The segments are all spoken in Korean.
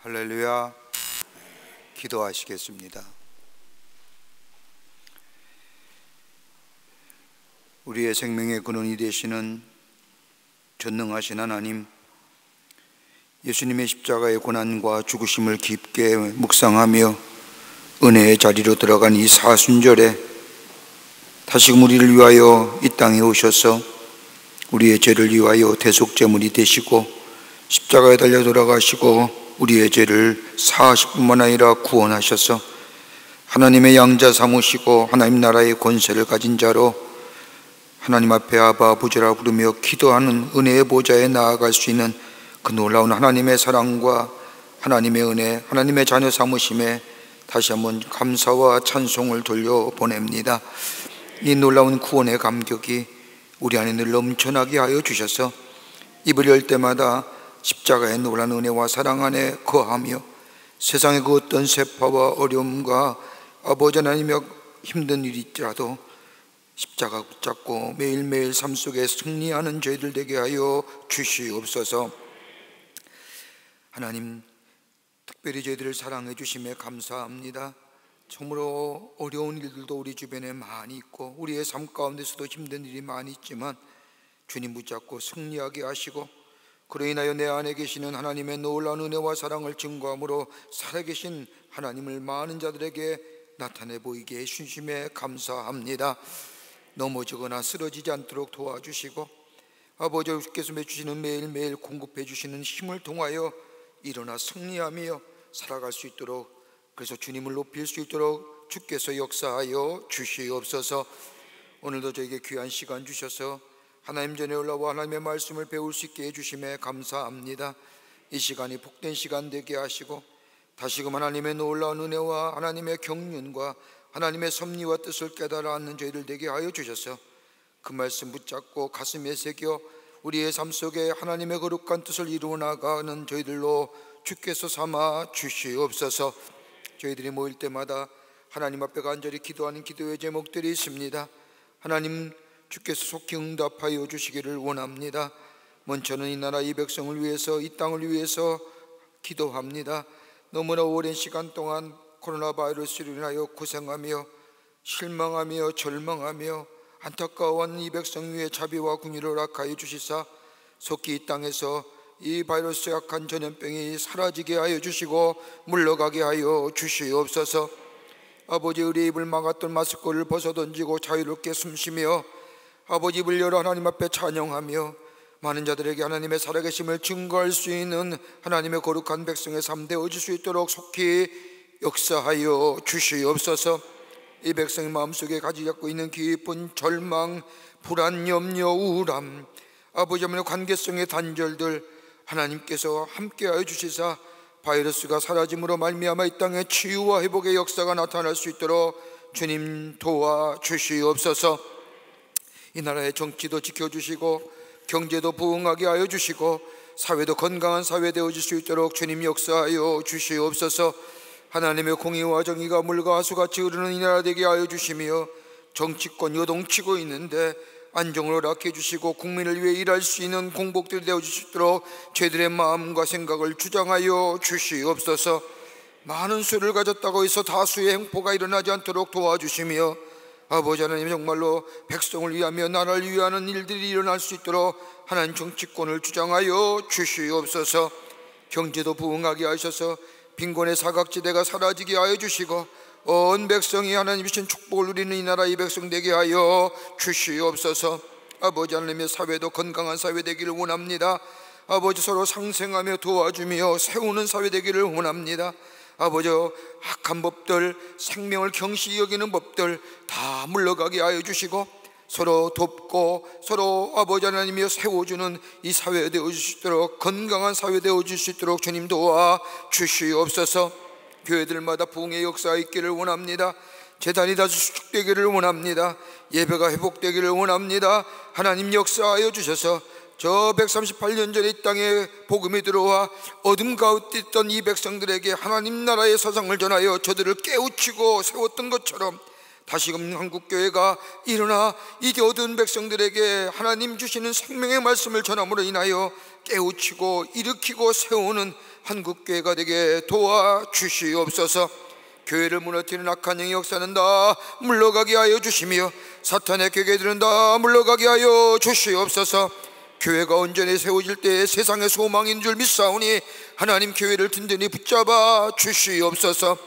할렐루야. 기도하시겠습니다. 우리의 생명의 근원이 되시는 전능하신 하나님, 예수님의 십자가의 고난과 죽으심을 깊게 묵상하며 은혜의 자리로 들어간 이 사순절에 다시금 우리를 위하여 이 땅에 오셔서 우리의 죄를 위하여 대속제물이 되시고 십자가에 달려 돌아가시고 우리의 죄를 사하실 뿐만 아니라 구원하셔서 하나님의 양자 삼으시고 하나님 나라의 권세를 가진 자로 하나님 앞에 아바 아버지라 부르며 기도하는 은혜의 보좌에 나아갈 수 있는 그 놀라운 하나님의 사랑과 하나님의 은혜, 하나님의 자녀 삼으심에 다시 한번 감사와 찬송을 돌려보냅니다. 이 놀라운 구원의 감격이 우리 안에 늘 넘쳐나게 하여 주셔서 입을 열 때마다 십자가의 놀라운 은혜와 사랑 안에 거하며 세상의 그 어떤 세파와 어려움과 아버지 하나님의 힘든 일이 있더라도 십자가 붙잡고 매일매일 삶 속에 승리하는 저희들 되게 하여 주시옵소서. 하나님, 특별히 저희들을 사랑해 주심에 감사합니다. 참으로 어려운 일들도 우리 주변에 많이 있고 우리의 삶 가운데서도 힘든 일이 많이 있지만 주님 붙잡고 승리하게 하시고 그로 인하여 내 안에 계시는 하나님의 놀라운 은혜와 사랑을 증거함으로 살아계신 하나님을 많은 자들에게 나타내 보이게 해주심에 감사합니다. 넘어지거나 쓰러지지 않도록 도와주시고 아버지께서 주시는 매일매일 공급해 주시는 힘을 통하여 일어나 승리하며 살아갈 수 있도록, 그래서 주님을 높일 수 있도록 주께서 역사하여 주시옵소서. 오늘도 저에게 귀한 시간 주셔서 하나님 전에 올라와 하나님의 말씀을 배울 수 있게 해주심에 감사합니다. 이 시간이 복된 시간 되게 하시고 다시금 하나님의 놀라운 은혜와 하나님의 경륜과 하나님의 섭리와 뜻을 깨달아 앉는 저희들 되게 하여 주셔서 그 말씀 붙잡고 가슴에 새겨 우리의 삶 속에 하나님의 거룩한 뜻을 이루어 나가는 저희들로 주께서 삼아 주시옵소서. 저희들이 모일 때마다 하나님 앞에 간절히 기도하는 기도의 제목들이 있습니다. 하나님, 주께서 속히 응답하여 주시기를 원합니다. 먼저는 이 나라 이 백성을 위해서, 이 땅을 위해서 기도합니다. 너무나 오랜 시간 동안 코로나 바이러스로 인하여 고생하며 실망하며 절망하며 안타까워하는 이 백성 위에 자비와 긍휼을 허락하여 주시사 속히 이 땅에서 이 바이러스 약한 전염병이 사라지게 하여 주시고 물러가게 하여 주시옵소서. 아버지, 우리 입을 막았던 마스크를 벗어던지고 자유롭게 숨쉬며 아버지 입을 열어 하나님 앞에 찬양하며 많은 자들에게 하나님의 살아계심을 증거할 수 있는 하나님의 거룩한 백성의 삶 되어질 수 있도록 속히 역사하여 주시옵소서. 이 백성의 마음속에 가지고 있는 깊은 절망, 불안, 염려, 우울함, 아버지 하나님의 관계성의 단절들 하나님께서 함께하여 주시사 바이러스가 사라짐으로 말미암아 이 땅에 치유와 회복의 역사가 나타날 수 있도록 주님 도와주시옵소서. 이 나라의 정치도 지켜주시고 경제도 부흥하게 하여 주시고 사회도 건강한 사회 되어질 수 있도록 주님 역사하여 주시옵소서. 하나님의 공의와 정의가 물과 하수같이 흐르는 이 나라 되게 하여 주시며 정치권 요동치고 있는데 안정을 허락해 주시고 국민을 위해 일할 수 있는 공복들이 되어질 수 있도록 저희들의 마음과 생각을 주장하여 주시옵소서. 많은 수를 가졌다고 해서 다수의 행포가 일어나지 않도록 도와주시며 아버지 하나님, 정말로 백성을 위하며 나라를 위하는 일들이 일어날 수 있도록 하나님 정치권을 주장하여 주시옵소서. 경제도 부흥하게 하셔서 빈곤의 사각지대가 사라지게 하여 주시고 온 백성이 하나님 주신 축복을 누리는 이 나라 이 백성 되게 하여 주시옵소서. 아버지 하나님의 사회도 건강한 사회 되기를 원합니다. 아버지, 서로 상생하며 도와주며 세우는 사회 되기를 원합니다. 아버지, 악한 법들, 생명을 경시 여기는 법들 다 물러가게 하여 주시고 서로 돕고 서로 아버지 하나님이여 세워주는 이 사회 되어질 수 있도록, 건강한 사회 되어질 수 있도록 주님 도와 주시옵소서. 교회들마다 부흥의 역사가 있기를 원합니다. 재단이 다시 수축되기를 원합니다. 예배가 회복되기를 원합니다. 하나님 역사하여 주셔서 저 138년 전에 이 땅에 복음이 들어와 어둠 가운데 있던 이 백성들에게 하나님 나라의 사상을 전하여 저들을 깨우치고 세웠던 것처럼 다시금 한국교회가 일어나 이 어두운 백성들에게 하나님 주시는 생명의 말씀을 전함으로 인하여 깨우치고 일으키고 세우는 한국교회가 되게 도와주시옵소서. 교회를 무너뜨리는 악한 영의 역사는 다 물러가게 하여 주시며 사탄의 궤계들은 다 물러가게 하여 주시옵소서. 교회가 온전히 세워질 때 세상의 소망인 줄 믿사오니 하나님 교회를 든든히 붙잡아 주시옵소서.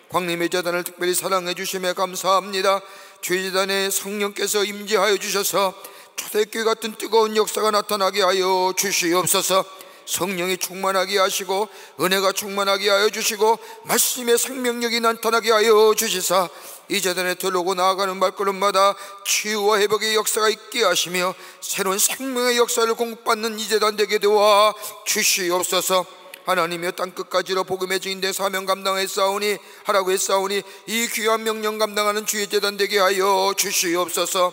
광림의 재단을 특별히 사랑해 주심에 감사합니다. 주의 재단에 성령께서 임재하여 주셔서 초대교회 같은 뜨거운 역사가 나타나게 하여 주시옵소서. 성령이 충만하게 하시고 은혜가 충만하게 하여 주시고 말씀의 생명력이 나타나게 하여 주시사 이 재단에 들어오고 나아가는 발걸음마다 치유와 회복의 역사가 있게 하시며 새로운 생명의 역사를 공급받는 이 재단 되게 도와 주시옵소서. 하나님이여 땅끝까지로 복음의 증인된 사명 감당했사오니 하라고 했사오니 이 귀한 명령 감당하는 주의 재단 되게 하여 주시옵소서.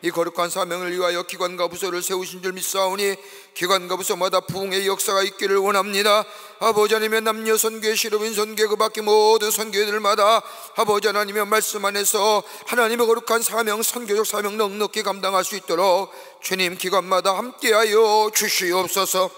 이 거룩한 사명을 위하여 기관과 부서를 세우신 줄 믿사오니 기관과 부서마다 부흥의 역사가 있기를 원합니다. 아버지 하나님의 남녀 선교회, 시로빈 선교회, 그 밖에 모든 선교회들마다 아버지 하나님의 말씀 안에서 하나님의 거룩한 사명, 선교적 사명 넉넉히 감당할 수 있도록 주님 기관마다 함께하여 주시옵소서.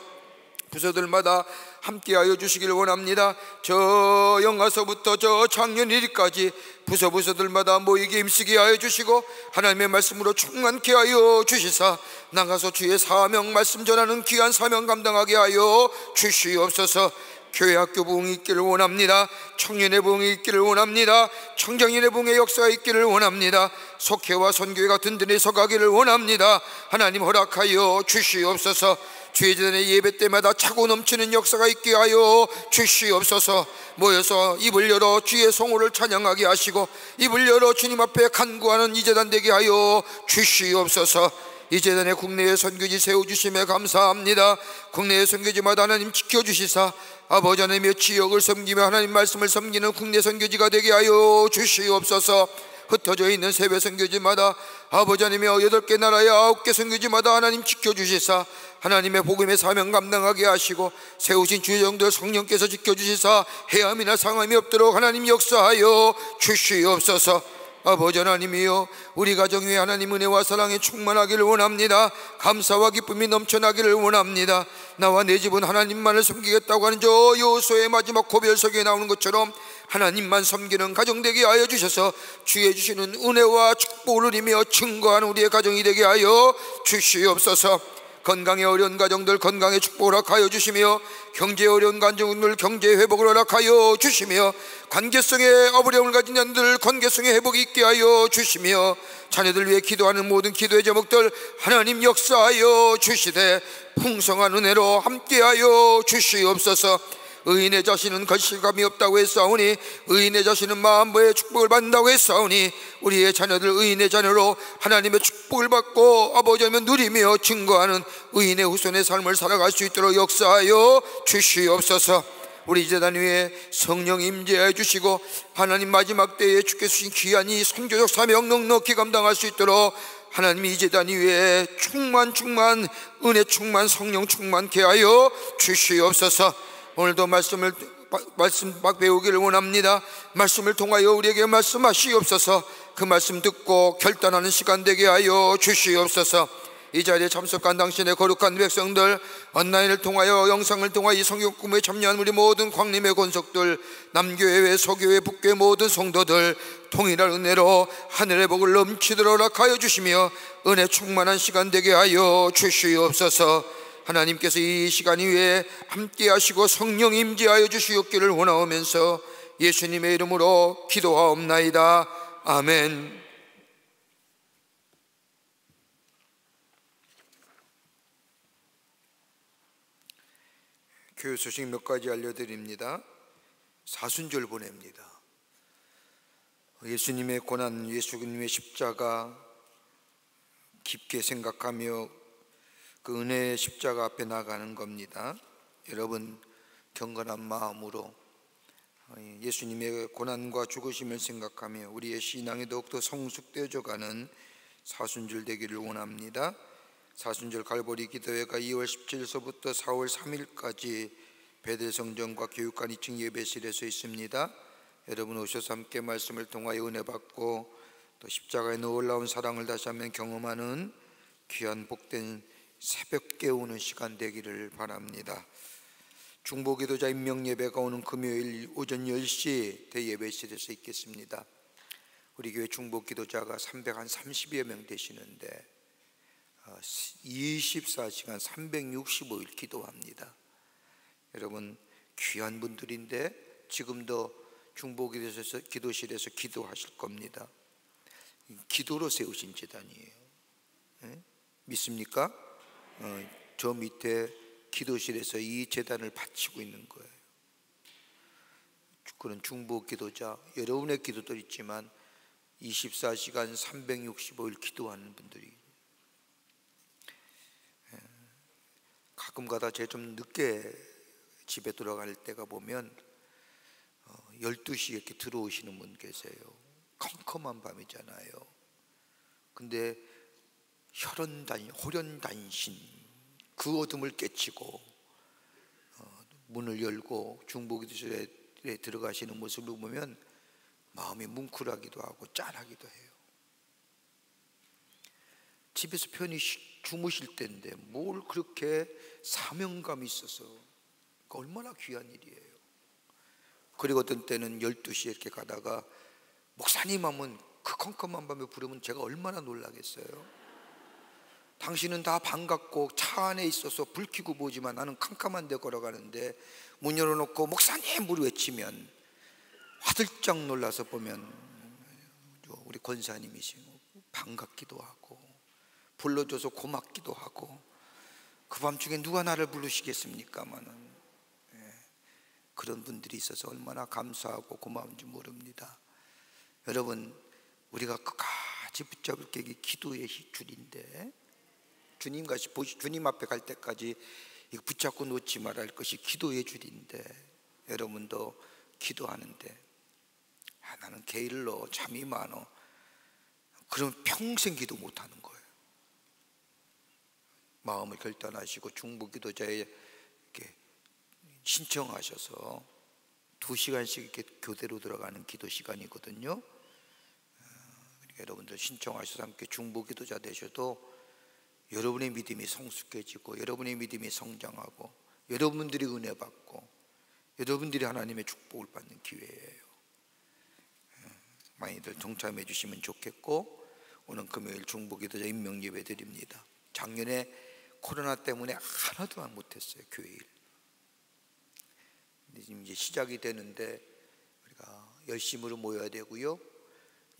부서들마다 함께하여 주시길 원합니다. 저 영하서부터 저 작년 1일까지 부서들마다 모이게 힘쓰게 하여 주시고 하나님의 말씀으로 충만케 하여 주시사 나가서 주의 사명 말씀 전하는 귀한 사명 감당하게 하여 주시옵소서. 교회 학교 부흥이 있기를 원합니다. 청년의 부흥이 있기를 원합니다. 청장년의 부흥의 역사가 있기를 원합니다. 속회와 선교회가 든든히 서가기를 원합니다. 하나님 허락하여 주시옵소서. 주의 재단의 예배 때마다 차고 넘치는 역사가 있게 하여 주시옵소서. 모여서 입을 열어 주의 성호를 찬양하게 하시고 입을 열어 주님 앞에 간구하는 이 재단 되게 하여 주시옵소서. 이 재단의 국내의 선교지 세워주심에 감사합니다. 국내의 선교지마다 하나님 지켜주시사 아버지 하나님의 지역을 섬기며 하나님 말씀을 섬기는 국내 선교지가 되게 하여 주시옵소서. 흩어져 있는 세배 선교지마다 아버지 하나님의 8개 나라의 9개 선교지마다 하나님 지켜주시사 하나님의 복음의 사명 감당하게 하시고 세우신 주의 종들 성령께서 지켜주시사 해함이나 상함이 없도록 하나님 역사하여 주시옵소서. 아버지 하나님이여 우리 가정 위에 하나님 은혜와 사랑이 충만하기를 원합니다. 감사와 기쁨이 넘쳐나기를 원합니다. 나와 내 집은 하나님만을 섬기겠다고 하는 저 여호수아의 마지막 고별석에 나오는 것처럼 하나님만 섬기는 가정 되게 하여 주셔서 주의 주시는 은혜와 축복을 누리며 증거하는 우리의 가정이 되게 하여 주시옵소서. 건강에 어려운 가정들 건강의 축복을 허락하여 주시며 경제에 어려운 가정들 경제의 회복을 허락하여 주시며 관계성에 어려움을 가진 자들 관계성의 회복이 있게 하여 주시며 자녀들 위해 기도하는 모든 기도의 제목들 하나님 역사하여 주시되 풍성한 은혜로 함께하여 주시옵소서. 의인의 자신은 거실감이 없다고 했사오니 의인의 자신은 만물의 축복을 받는다고 했사오니 우리의 자녀들 의인의 자녀로 하나님의 축복을 받고 아버지 하나님을 누리며 증거하는 의인의 후손의 삶을 살아갈 수 있도록 역사하여 주시옵소서. 우리 재단 위에 성령 임재해 주시고 하나님 마지막 때에 주께서 주신 귀한 이 선교적 사명 넉넉히 감당할 수 있도록 하나님 이 재단 위에 충만 은혜 충만 성령 충만케 하여 주시옵소서. 오늘도 말씀 막 배우기를 원합니다. 말씀을 통하여 우리에게 말씀하시옵소서. 그 말씀 듣고 결단하는 시간 되게 하여 주시옵소서. 이 자리에 참석한 당신의 거룩한 백성들 온라인을 통하여 영상을 통하여 이 성경 꿈에 참여한 우리 모든 광림의 권속들 남교회 소교회 북교회 모든 성도들 통일한 은혜로 하늘의 복을 넘치도록 허락하여 주시며 은혜 충만한 시간 되게 하여 주시옵소서. 하나님께서 이 시간 위에 함께 하시고 성령 임재하여 주시옵기를 원하오면서 예수님의 이름으로 기도하옵나이다. 아멘. 교회 소식 몇 가지 알려드립니다. 사순절 보냅니다. 예수님의 고난, 예수님의 십자가 깊게 생각하며 그 은혜의 십자가 앞에 나가는 겁니다. 여러분 경건한 마음으로 예수님의 고난과 죽으심을 생각하며 우리의 신앙이 더욱더 성숙되어져가는 사순절 되기를 원합니다. 사순절 갈보리 기도회가 2월 17일서부터 4월 3일까지 베델성전과 교육관 2층 예배실에서 있습니다. 여러분 오셔서 함께 말씀을 통하여 은혜 받고 또 십자가의 놀라운 사랑을 다시 한번 경험하는 귀한 복된 새벽 깨우는 시간 되기를 바랍니다. 중보기도자 임명예배가 오는 금요일 오전 10시 대예배실에서 있겠습니다. 우리 교회 중보기도자가 330여 명 되시는데 24시간 365일 기도합니다. 여러분 귀한 분들인데 지금도 중보기도실에서 기도하실 겁니다. 기도로 세우신 재단이에요. 믿습니까? 저 밑에 기도실에서 이 재단을 바치고 있는 거예요. 그런 중보기도자, 여러분의 기도도 있지만 24시간 365일 기도하는 분들이 가끔가다 제가 좀 늦게 집에 돌아갈 때가 보면 12시에 이렇게 들어오시는 분 계세요. 컴컴한 밤이잖아요. 근데 호련단신 그 어둠을 깨치고 문을 열고 중보기도실에 들어가시는 모습을 보면 마음이 뭉클하기도 하고 짠하기도 해요. 집에서 편히 주무실 때인데 뭘 그렇게 사명감이 있어서 얼마나 귀한 일이에요. 그리고 어떤 때는 12시에 이렇게 가다가 목사님 하면 그 컴컴한 밤에 부르면 제가 얼마나 놀라겠어요. 당신은 다 반갑고 차 안에 있어서 불 켜고 보지만 나는 캄캄한 데 걸어가는데 문 열어놓고 목사님 물 외치면 화들짝 놀라서 보면 우리 권사님이시고 반갑기도 하고 불러줘서 고맙기도 하고 그 밤중에 누가 나를 부르시겠습니까마는 그런 분들이 있어서 얼마나 감사하고 고마운지 모릅니다. 여러분 우리가 끝까지 붙잡을 게 기도의 줄인데 주님 앞에 갈 때까지 이거 붙잡고 놓지 말아야 할 것이 기도의 줄인데 여러분도 기도하는데 나는 게을러 잠이 많어 그러면 평생 기도 못하는 거예요. 마음을 결단하시고 중보기도자에 이렇게 신청하셔서 2시간씩 이렇게 교대로 들어가는 기도 시간이거든요. 여러분들 신청하셔서 함께 중보기도자 되셔도 여러분의 믿음이 성숙해지고 여러분의 믿음이 성장하고 여러분들이 은혜 받고 여러분들이 하나님의 축복을 받는 기회예요. 많이들 동참해 주시면 좋겠고 오늘 금요일 중보기도자 임명예배 드립니다. 작년에 코로나 때문에 하나도 못했어요. 교회일. 근데 지금 이제 시작이 되는데 우리가 열심으로 모여야 되고요.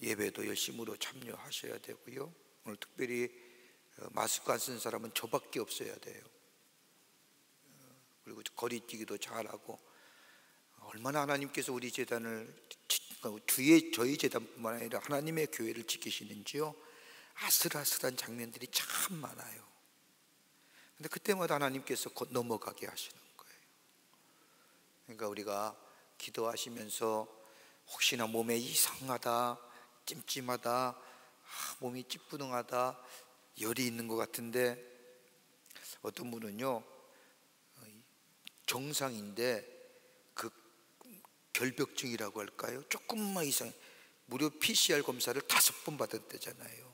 예배도 열심으로 참여하셔야 되고요. 오늘 특별히 마스크 안 쓴 사람은 저밖에 없어야 돼요. 그리고 거리뛰기도 잘하고 얼마나 하나님께서 우리 재단을 저희 재단뿐만 아니라 하나님의 교회를 지키시는지요. 아슬아슬한 장면들이 참 많아요. 근데 그때마다 하나님께서 곧 넘어가게 하시는 거예요. 그러니까 우리가 기도하시면서 혹시나 몸에 이상하다, 찜찜하다, 몸이 찌뿌둥하다, 열이 있는 것 같은데 어떤 분은요 정상인데 그 결벽증이라고 할까요? 조금만 이상 무료 PCR 검사를 5번 받았대잖아요.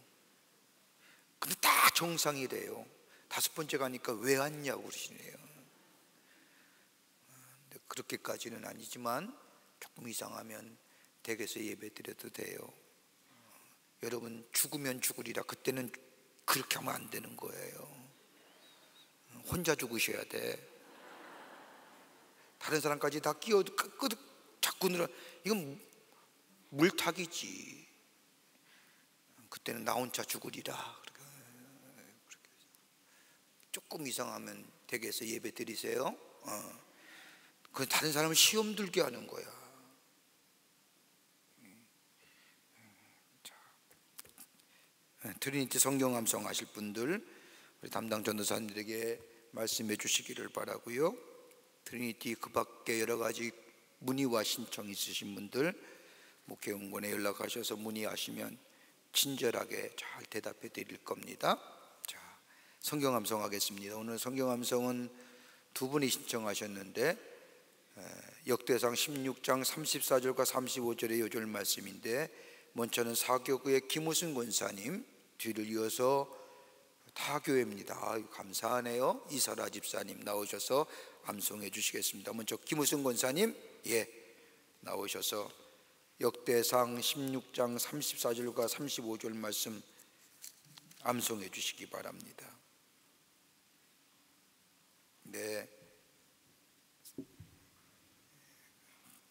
근데 다 정상이래요. 5번째 가니까 왜 왔냐고 그러시네요. 그렇게까지는 아니지만 조금 이상하면 댁에서 예배 드려도 돼요. 여러분 죽으면 죽으리라. 그때는 그렇게 하면 안 되는 거예요. 혼자 죽으셔야 돼. 다른 사람까지 다 끼어도 자꾸 늘어. 이건 물타기지. 그때는 나 혼자 죽으리라. 조금 이상하면 댁에서 예배 드리세요. 그 다른 사람을 시험 들게 하는 거야. 트리니티 성경 암송 하실 분들 우리 담당 전도사님들에게 말씀해 주시기를 바라고요. 트리니티 그 밖에 여러 가지 문의와 신청 있으신 분들 목회원권에 연락하셔서 문의하시면 친절하게 잘 대답해 드릴 겁니다. 자, 성경 암송 하겠습니다. 오늘 성경 암송은 2분이 신청하셨는데 역대상 16장 34절과 35절의 요절 말씀인데 먼저는 사교구의 김우승 권사님, 뒤를 이어서 타 교회입니다. 아유, 감사하네요. 이설아 집사님 나오셔서 암송해 주시겠습니다. 먼저 김우승 권사님 나오셔서 역대상 16장 34절과 35절 말씀 암송해 주시기 바랍니다. 네,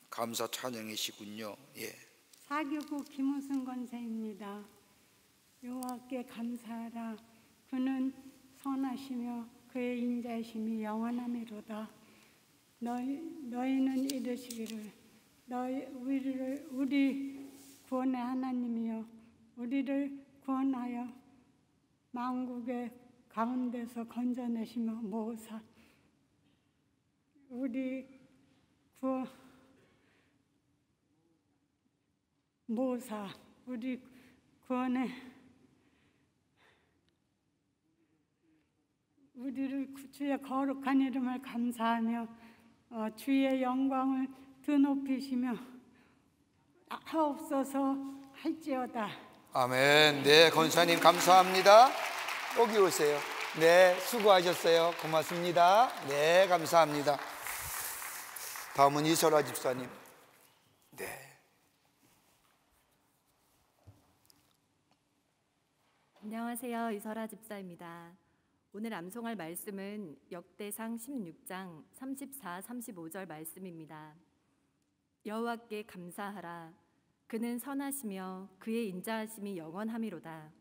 감사 찬양이시군요. 사교구 김우승 권사입니다. 여호와께 감사하라. 그는 선하시며 그의 인자심이 영원하미로다. 너희는 이르시기를 우리 구원의 하나님이여 우리를 구원하여 만국의 가운데서 건져내시며 모으사 우리 구원의 우리를 주의 거룩한 이름을 감사하며 주의 영광을 드높이시며 하옵소서 할지어다. 아멘. 네, 권사님 감사합니다. 여기 오세요. 네, 수고하셨어요. 고맙습니다. 네, 감사합니다. 다음은 이설아 집사님. 네. 안녕하세요. 이설아 집사입니다. 오늘 암송할 말씀은 역대상 16장 34, 35절 말씀입니다. 여호와께 감사하라. 그는 선하시며 그의 인자하심이 영원하미로다.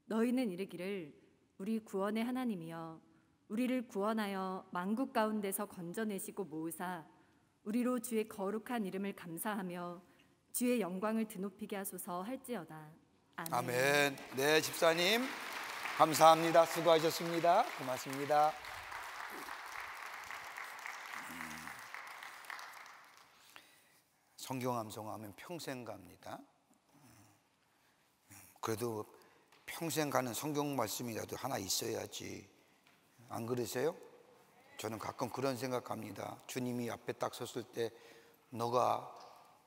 너희는 이르기를 우리 구원의 하나님이여 우리를 구원하여 만국 가운데서 건져내시고 모으사 우리로 주의 거룩한 이름을 감사하며 주의 영광을 드높이게 하소서 할지어다. 아멘. 아멘. 네, 집사님 감사합니다. 수고하셨습니다. 고맙습니다. 성경 암송하면 평생 갑니다. 그래도 평생 가는 성경 말씀이라도 하나 있어야지. 안 그러세요? 저는 가끔 그런 생각합니다. 주님이 앞에 딱 섰을 때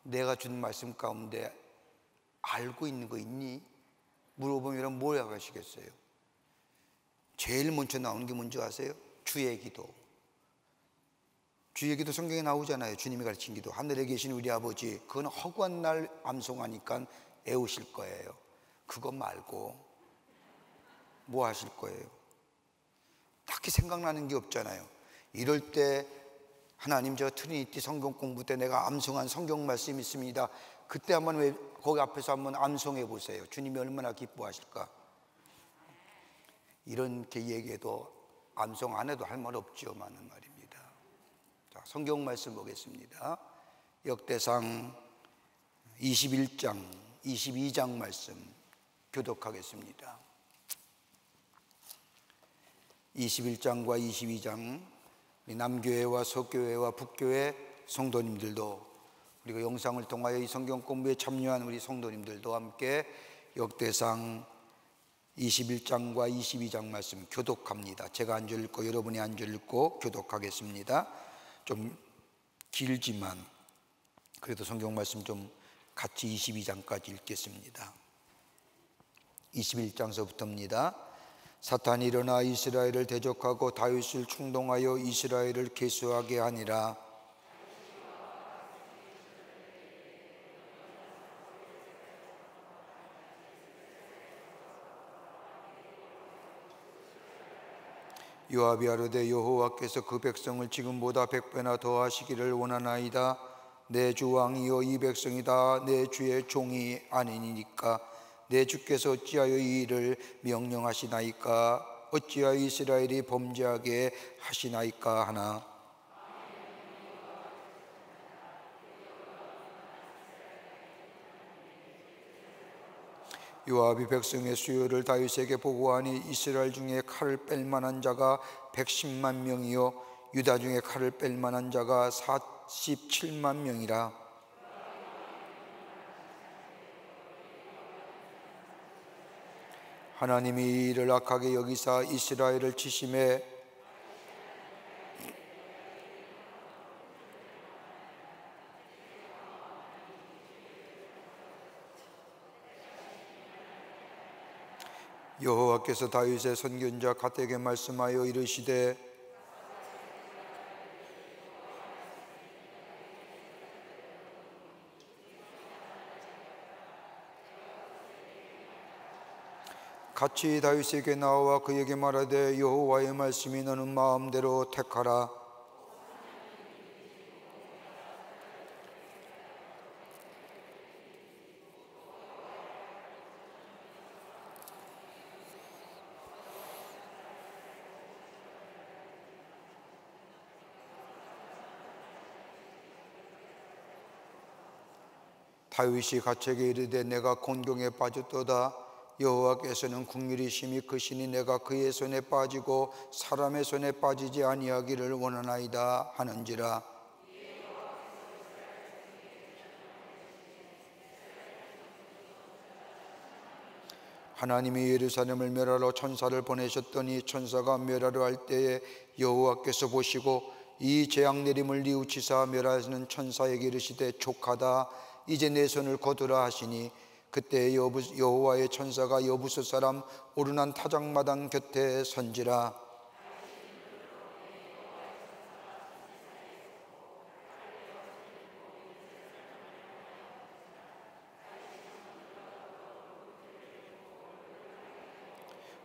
내가 준 말씀 가운데 알고 있는 거 있니? 물어보면 뭐라고 하시겠어요? 제일 먼저 나오는 게 뭔지 아세요? 주의 기도. 주의 기도 성경에 나오잖아요. 주님이 가르친 기도. 하늘에 계신 우리 아버지. 그건 허구한 날 암송하니까 애우실 거예요. 그거 말고 뭐 하실 거예요? 딱히 생각나는 게 없잖아요. 이럴 때 하나님 저 트리니티 성경 공부 때 내가 암송한 성경 말씀이 있습니다. 그때 한번 거기 앞에서 한번 암송해 보세요. 주님이 얼마나 기뻐하실까. 이렇게 얘기해도 암송 안 해도 할 말 없죠. 많은 말입니다. 자, 성경 말씀 보겠습니다. 역대상 21장 22장 말씀 교독하겠습니다. 21장과 22장 남교회와 서교회와 북교회 성도님들도 그리고 영상을 통하여 이 성경 공부에 참여한 우리 성도님들도 함께 역대상 21장과 22장 말씀 교독합니다. 제가 한 줄 읽고 여러분이 한 줄 읽고 교독하겠습니다. 좀 길지만 그래도 성경 말씀 좀 같이 22장까지 읽겠습니다. 21장서부터입니다. 사탄이 일어나 이스라엘을 대적하고 다윗을 충동하여 이스라엘을 계수하게 하니라. 요압이 아뢰되 여호와께서 그 백성을 지금보다 100배나 더하시기를 원하나이다. 내 주 왕이여 이 백성이 다 내 주의 종이 아니니까 내 주께서 어찌하여 이 일을 명령하시나이까? 어찌하여 이스라엘이 범죄하게 하시나이까 하나. 요압이 백성의 수요를 다윗에게 보고하니 이스라엘 중에 칼을 뺄 만한 자가 110만 명이요 유다 중에 칼을 뺄 만한 자가 47만 명이라. 하나님이 이를 악하게 여기사 이스라엘을 치심에 여호와께서 다윗의 선견자 갓에게 말씀하여 이르시되 갓이 다윗에게 나와 그에게 말하되 여호와의 말씀이 너는 마음대로 택하라. 다윗이 갓에게 이르되 내가 곤경에 빠졌도다. 여호와께서는 긍휼히 심히 크시니 내가 그의 손에 빠지고 사람의 손에 빠지지 아니하기를 원하나이다 하는지라. 하나님이 예루살렘을 멸하러 천사를 보내셨더니 천사가 멸하려 할 때에 여호와께서 보시고 이 재앙 내림을 뉘우치사 멸하시는 천사에게 이르시되 족하다. 이제 내 손을 거두라 하시니 그때 여호와의 천사가 여부스 사람 오르난 타작마당 곁에 선지라.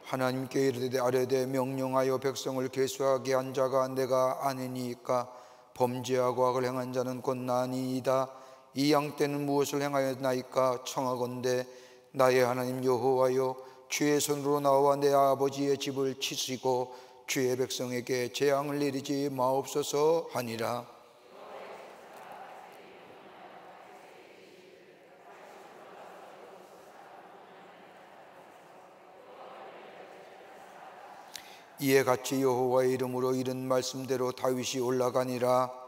하나님께 이르되 아뢰되 명령하여 백성을 계수하게 한 자가 내가 아니니까 범죄하고 악을 행한 자는 곧 나니이다. 이 양 때는 무엇을 행하였나이까? 청하건대 나의 하나님 여호와여 주의 손으로 나와 내 아버지의 집을 치시고 주의 백성에게 재앙을 내리지 마옵소서 하니라. 이에 같이 여호와의 이름으로 이른 말씀대로 다윗이 올라가니라.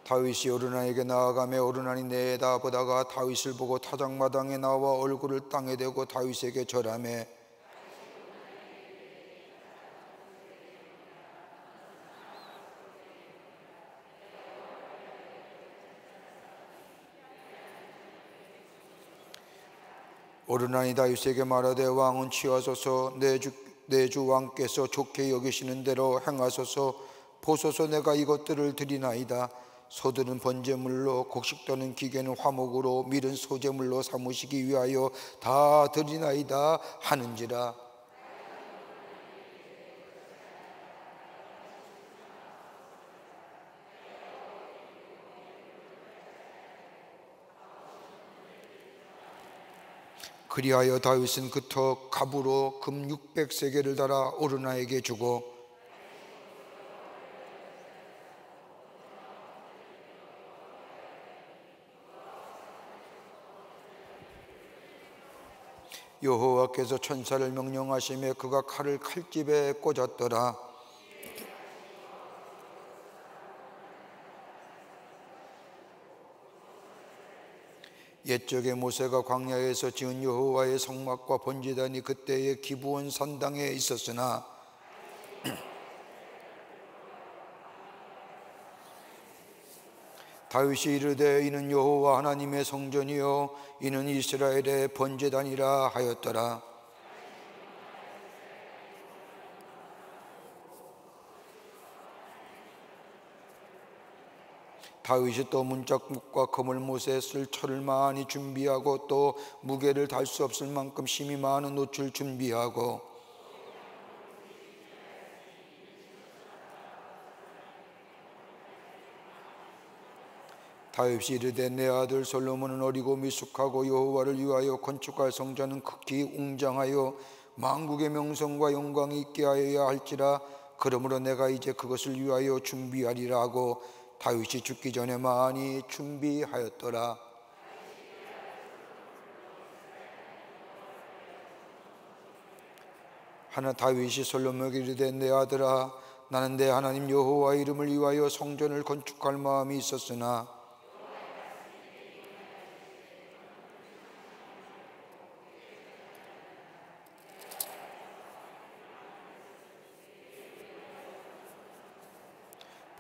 다윗이 오르난에게 나아가며 오르난이 내다보다가 다윗을 보고 타작마당에 나와 얼굴을 땅에 대고 다윗에게 절하매 오르난이 다윗에게 말하되 왕은 취하소서. 내 주 왕께서 좋게 여기시는 대로 행하소서. 보소서 내가 이것들을 드리나이다. 소들은 번제물로, 곡식 떠는 기계는 화목으로, 밀은 소제물로 삼으시기 위하여 다 드리나이다 하는지라. 그리하여 다윗은 그 터 갑으로 금 600세겔을 달아 오르나에게 주고 여호와께서 천사를 명령하시며 그가 칼을 칼집에 꽂았더라. 옛적에 모세가 광야에서 지은 여호와의 성막과 번제단이 그때의 기브온 산당에 있었으나 다윗이 이르되 이는 여호와 하나님의 성전이요 이는 이스라엘의 번제단이라 하였더라. 다윗이 또 문짝목과 거물못에 쓸 철을 많이 준비하고 또 무게를 달 수 없을 만큼 심이 많은 옷을 준비하고 다윗이 이르되 내 아들 솔로몬은 어리고 미숙하고 여호와를 위하여 건축할 성전은 극히 웅장하여 만국의 명성과 영광이 있게 하여야 할지라. 그러므로 내가 이제 그것을 위하여 준비하리라 하고 다윗이 죽기 전에 많이 준비하였더라. 다윗이 솔로몬에게 이르되 내 아들아 나는 내 하나님 여호와의 이름을 위하여 성전을 건축할 마음이 있었으나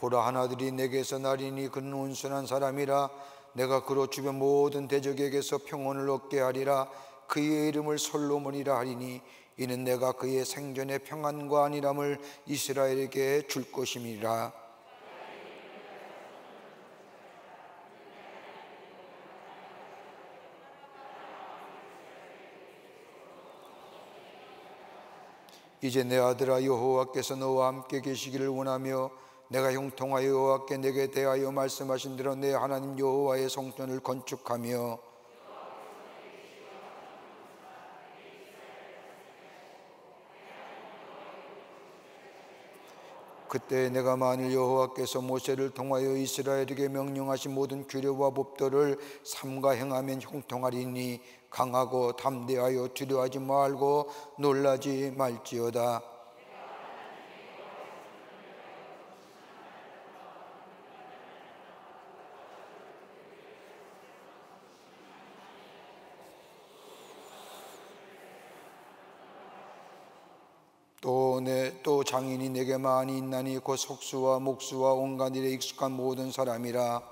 보라 한 아들이 내게서 나리니 그는 온순한 사람이라. 내가 그로 주변 모든 대적에게서 평온을 얻게 하리라. 그의 이름을 솔로몬이라 하리니 이는 내가 그의 생전의 평안과 안일함을 이스라엘에게 줄 것임이라. 이제 내 아들아, 여호와께서 너와 함께 계시기를 원하며 내가 형통하여 여호와께 내게 대하여 말씀하신 대로 내 하나님 여호와의 성전을 건축하며 그때 내가 만일 여호와께서 모세를 통하여 이스라엘에게 명령하신 모든 규례와 법도를 삼가 행하면 형통하리니 강하고 담대하여 두려워하지 말고 놀라지 말지어다. 또 장인이 내게 많이 있나니 곧 속수와 목수와 온갖 일에 익숙한 모든 사람이라.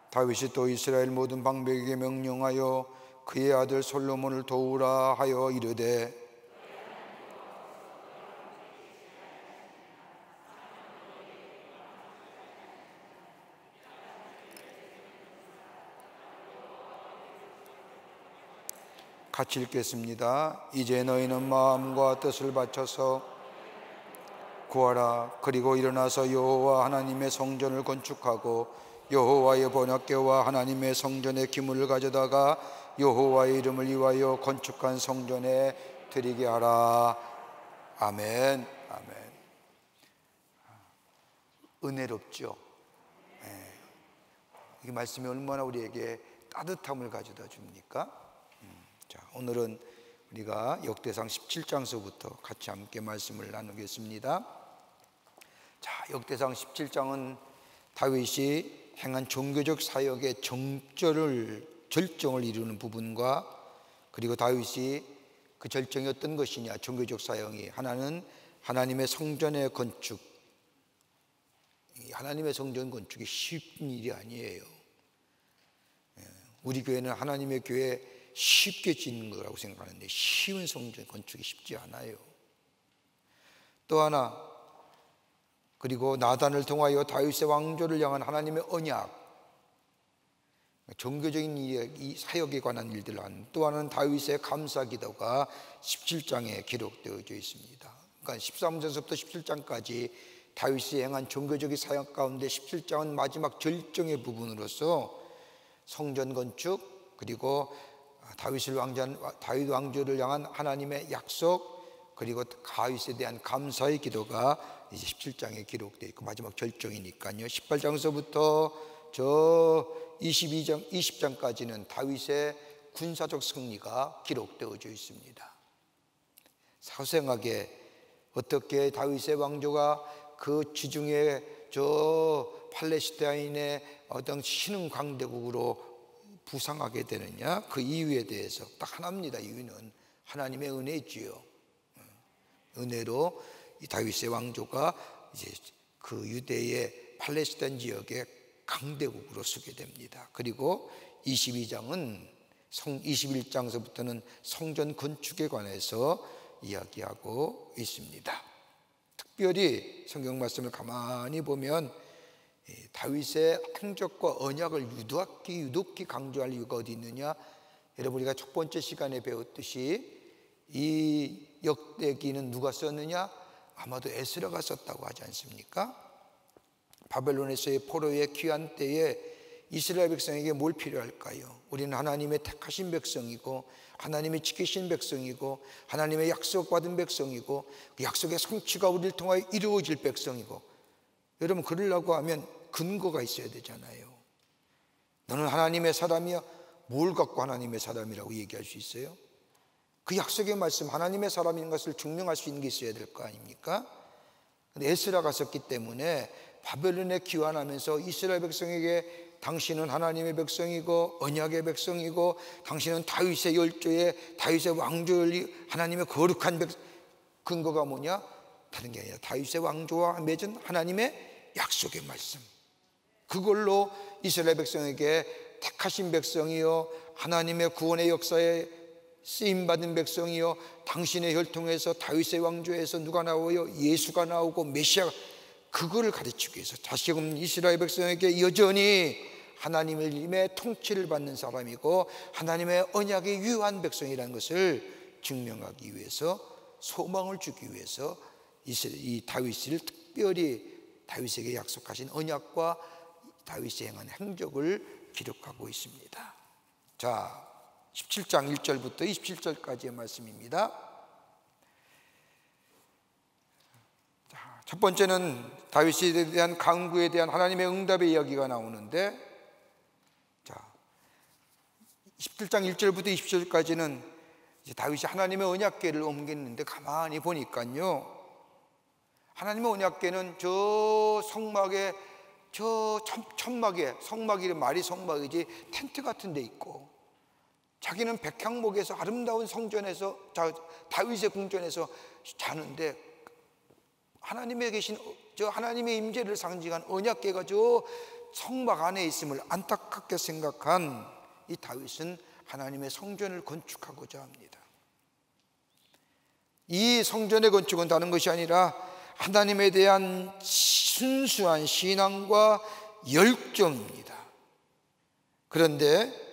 다윗이 또 이스라엘 모든 방백에게 명령하여 그의 아들 솔로몬을 도우라 하여 이르되 같이 읽겠습니다. 이제 너희는 마음과 뜻을 바쳐서 구하라. 그리고 일어나서 여호와 하나님의 성전을 건축하고 여호와의 번역궤와 하나님의 성전의 기물을 가져다가 여호와의 이름을 위하여 건축한 성전에 드리게 하라. 아멘. 아멘. 은혜롭죠. 이 말씀이 얼마나 우리에게 따뜻함을 가져다 줍니까? 자, 오늘은 우리가 역대상 17장서부터 같이 함께 말씀을 나누겠습니다. 자, 역대상 17장은 다윗이 행한 종교적 사역의 절정을 이루는 부분과, 그리고 다윗이 그 절정이 어떤 것이냐, 종교적 사역이 하나는 하나님의 성전의 건축. 하나님의 성전 건축이 쉬운 일이 아니에요. 우리 교회는 하나님의 교회 쉽게 짓는 거라고 생각하는데 쉬운 성전 건축이 쉽지 않아요. 또 하나, 그리고 나단을 통하여 다윗의 왕조를 향한 하나님의 언약, 종교적인 이 사역에 관한 일들을 하는, 또 하나는 다윗의 감사기도가 17장에 기록되어져 있습니다. 그러니까 13장서부터 17장까지 다윗이 행한 종교적인 사역 가운데 17장은 마지막 절정의 부분으로서 성전 건축, 그리고 다윗 왕조를 향한 하나님의 약속, 그리고 다윗에 대한 감사의 기도가 이제 17장에 기록되어 있고 마지막 절정이니까요. 18장서부터 저 20장까지는 다윗의 군사적 승리가 기록되어져 있습니다. 사생하게 어떻게 다윗의 왕조가 그 지중해 저 팔레스타인의 어떤 신흥 강대국으로 부상하게 되느냐, 그 이유에 대해서 딱 하나입니다. 이유는 하나님의 은혜지요. 은혜로 이 다윗의 왕조가 이제 그 유대의 팔레스타인 지역의 강대국으로 서게 됩니다. 그리고 21장서부터는 성전 건축에 관해서 이야기하고 있습니다. 특별히 성경 말씀을 가만히 보면 다윗의 행적과 언약을 유독히 강조할 이유가 어디 있느냐? 여러분, 우리가 첫 번째 시간에 배웠듯이 이 역대기는 누가 썼느냐? 아마도 에스라가 썼다고 하지 않습니까? 바벨론에서의 포로의 귀환 때에 이스라엘 백성에게 뭘 필요할까요? 우리는 하나님의 택하신 백성이고 하나님의 지키신 백성이고 하나님의 약속받은 백성이고 그 약속의 성취가 우리를 통하여 이루어질 백성이고, 여러분, 그러려고 하면 근거가 있어야 되잖아요. 너는 하나님의 사람이야. 뭘 갖고 하나님의 사람이라고 얘기할 수 있어요? 그 약속의 말씀, 하나님의 사람인 것을 증명할 수 있는 게 있어야 될 거 아닙니까? 근데 에스라가 썼기 때문에 바벨론에 귀환하면서 이스라엘 백성에게 당신은 하나님의 백성이고 언약의 백성이고 당신은 다윗의 열조의 다윗의 왕조의 하나님의 거룩한 백성, 근거가 뭐냐? 다른 게 아니라 다윗의 왕조와 맺은 하나님의 약속의 말씀, 그걸로 이스라엘 백성에게 택하신 백성이요 하나님의 구원의 역사에 쓰임받은 백성이요 당신의 혈통에서 다윗의 왕조에서 누가 나와요? 예수가 나오고 메시아, 그거를 가르치기 위해서 다시금 이스라엘 백성에게 여전히 하나님의 통치를 받는 사람이고 하나님의 언약에 유효한 백성이라는 것을 증명하기 위해서, 소망을 주기 위해서 이 다윗을 특별히 다윗에게 약속하신 언약과 다윗이 행한 행적을 기록하고 있습니다. 자, 17장 1절부터 27절까지의 말씀입니다. 자, 첫 번째는 다윗에 대한 간구에 대한 하나님의 응답의 이야기가 나오는데, 자, 17장 1절부터 27절까지는 이제 다윗이 하나님의 언약궤를 옮겼는데, 가만히 보니까요, 하나님의 언약궤는 저 성막에, 저 천막에, 성막이 말이 성막이지 텐트 같은 데 있고, 자기는 백향목에서 아름다운 성전에서, 다윗의 궁전에서 자는데, 하나님에 계신 저 하나님의 임재를 상징한 언약궤가 저 성막 안에 있음을 안타깝게 생각한 이 다윗은 하나님의 성전을 건축하고자 합니다. 이 성전의 건축은 다른 것이 아니라 하나님에 대한 순수한 신앙과 열정입니다. 그런데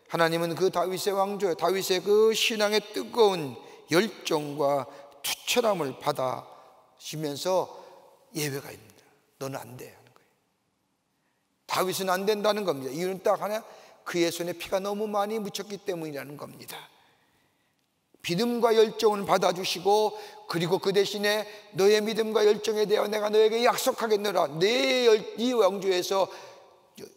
하나님은 그 다윗의 왕조, 다윗의 그 신앙의 뜨거운 열정과 투철함을 받아시면서 예외가 있습니다. 너는 안 돼 하는 거예요. 다윗은 안 된다는 겁니다. 이유는 딱 하나, 그의 손에 피가 너무 많이 묻혔기 때문이라는 겁니다. 믿음과 열정을 받아주시고, 그리고 그 대신에 너의 믿음과 열정에 대하여 내가 너에게 약속하겠노라. 네 왕조에서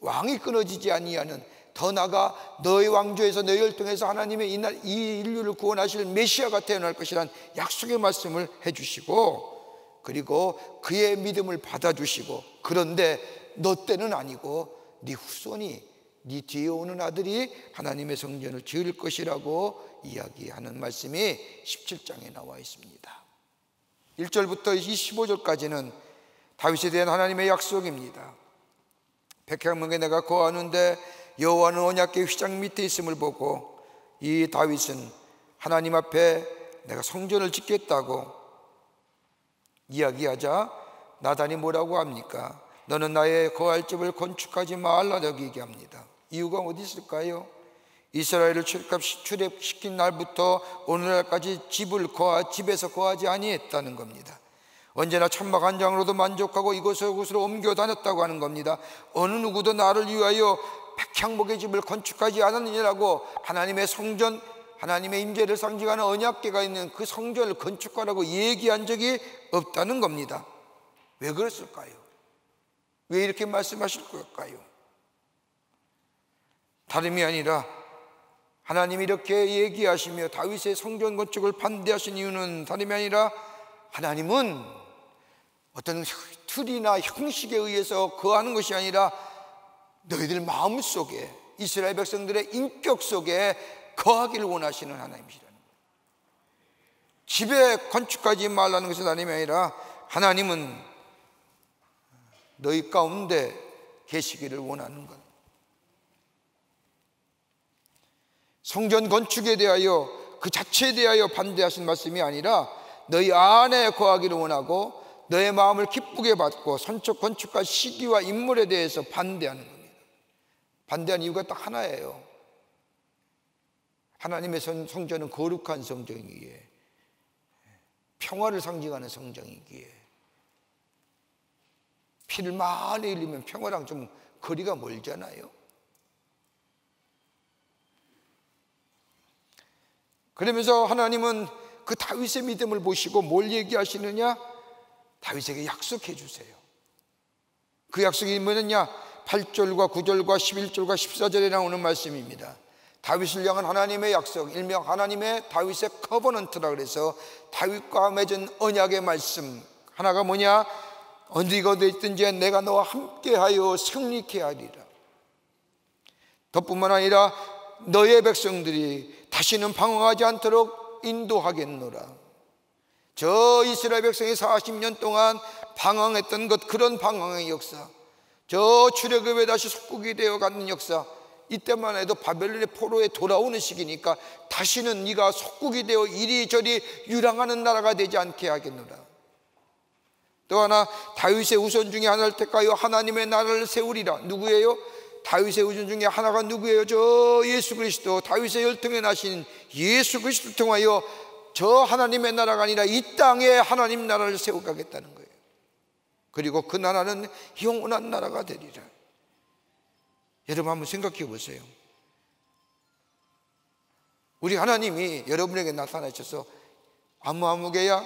왕이 끊어지지 아니하는, 더 나아가 너의 왕조에서 너의 혈통에서 하나님의 이 인류를 구원하실 메시아가 태어날 것이란 약속의 말씀을 해주시고, 그리고 그의 믿음을 받아주시고, 그런데 너 때는 아니고 네 후손이, 네 뒤에 오는 아들이 하나님의 성전을 지을 것이라고 이야기하는 말씀이 17장에 나와 있습니다. 1절부터 25절까지는 다윗에 대한 하나님의 약속입니다. 백향목에 내가 거하는데 여호와는 언약궤 휘장 밑에 있음을 보고 이 다윗은 하나님 앞에 내가 성전을 짓겠다고 이야기하자 나단이 뭐라고 합니까? 너는 나의 거할 집을 건축하지 말라고 얘기합니다. 이유가 어디 있을까요? 이스라엘을 출애굽시킨 날부터 오늘날까지 집에서 거하지 아니했다는 겁니다. 언제나 천막 한 장으로도 만족하고 이곳저곳으로 옮겨 다녔다고 하는 겁니다. 어느 누구도 나를 위하여 백향목의 집을 건축하지 않았느냐라고 하나님의 성전, 하나님의 임재를 상징하는 언약궤가 있는 그 성전을 건축하라고 얘기한 적이 없다는 겁니다. 왜 그랬을까요? 왜 이렇게 말씀하실 걸까요? 다름이 아니라 하나님이 이렇게 얘기하시며 다윗의 성전 건축을 반대하신 이유는 다름이 아니라 하나님은 어떤 틀이나 형식에 의해서 거하는 것이 아니라 너희들 마음속에, 이스라엘 백성들의 인격 속에 거하기를 원하시는 하나님이시라는 거예요. 집에 건축하지 말라는 것이 다름이 아니라 하나님은 너희 가운데 계시기를 원하는 것. 성전 건축에 대하여 그 자체에 대하여 반대하신 말씀이 아니라 너희 안에 거하기를 원하고 너의 마음을 기쁘게 받고 선척 건축할 시기와 인물에 대해서 반대하는 겁니다. 반대한 이유가 딱 하나예요. 하나님의 성전은 거룩한 성전이기에, 평화를 상징하는 성전이기에, 피를 많이 흘리면 평화랑 좀 거리가 멀잖아요. 그러면서 하나님은 그 다윗의 믿음을 보시고 뭘 얘기하시느냐? 다윗에게 약속해 주세요. 그 약속이 뭐냐? 8절과 9절과 11절과 14절에 나오는 말씀입니다. 다윗을 향한 하나님의 약속, 일명 하나님의 다윗의 커버넌트라 그래서 다윗과 맺은 언약의 말씀 하나가 뭐냐? 어디가 있든지 내가 너와 함께하여 승리케 하리라. 그뿐만 아니라 너의 백성들이 다시는 방황하지 않도록 인도하겠노라. 저 이스라엘 백성이 40년 동안 방황했던 것, 그런 방황의 역사, 저 출애굽에 다시 속국이 되어 가는 역사, 이때만 해도 바벨론의 포로에 돌아오는 시기니까 다시는 네가 속국이 되어 이리저리 유랑하는 나라가 되지 않게 하겠노라. 또 하나, 다윗의 후손 중에 하나를 택하여 하나님의 나라를 세우리라. 누구예요? 다윗의 후손 중에 하나가 누구예요? 저 예수 그리스도, 다윗의 혈통에 나신 예수 그리스도를 통하여 저 하나님의 나라가 아니라 이 땅에 하나님 나라를 세워가겠다는 거예요. 그리고 그 나라는 영원한 나라가 되리라. 여러분 한번 생각해 보세요. 우리 하나님이 여러분에게 나타나셔서 아무개야,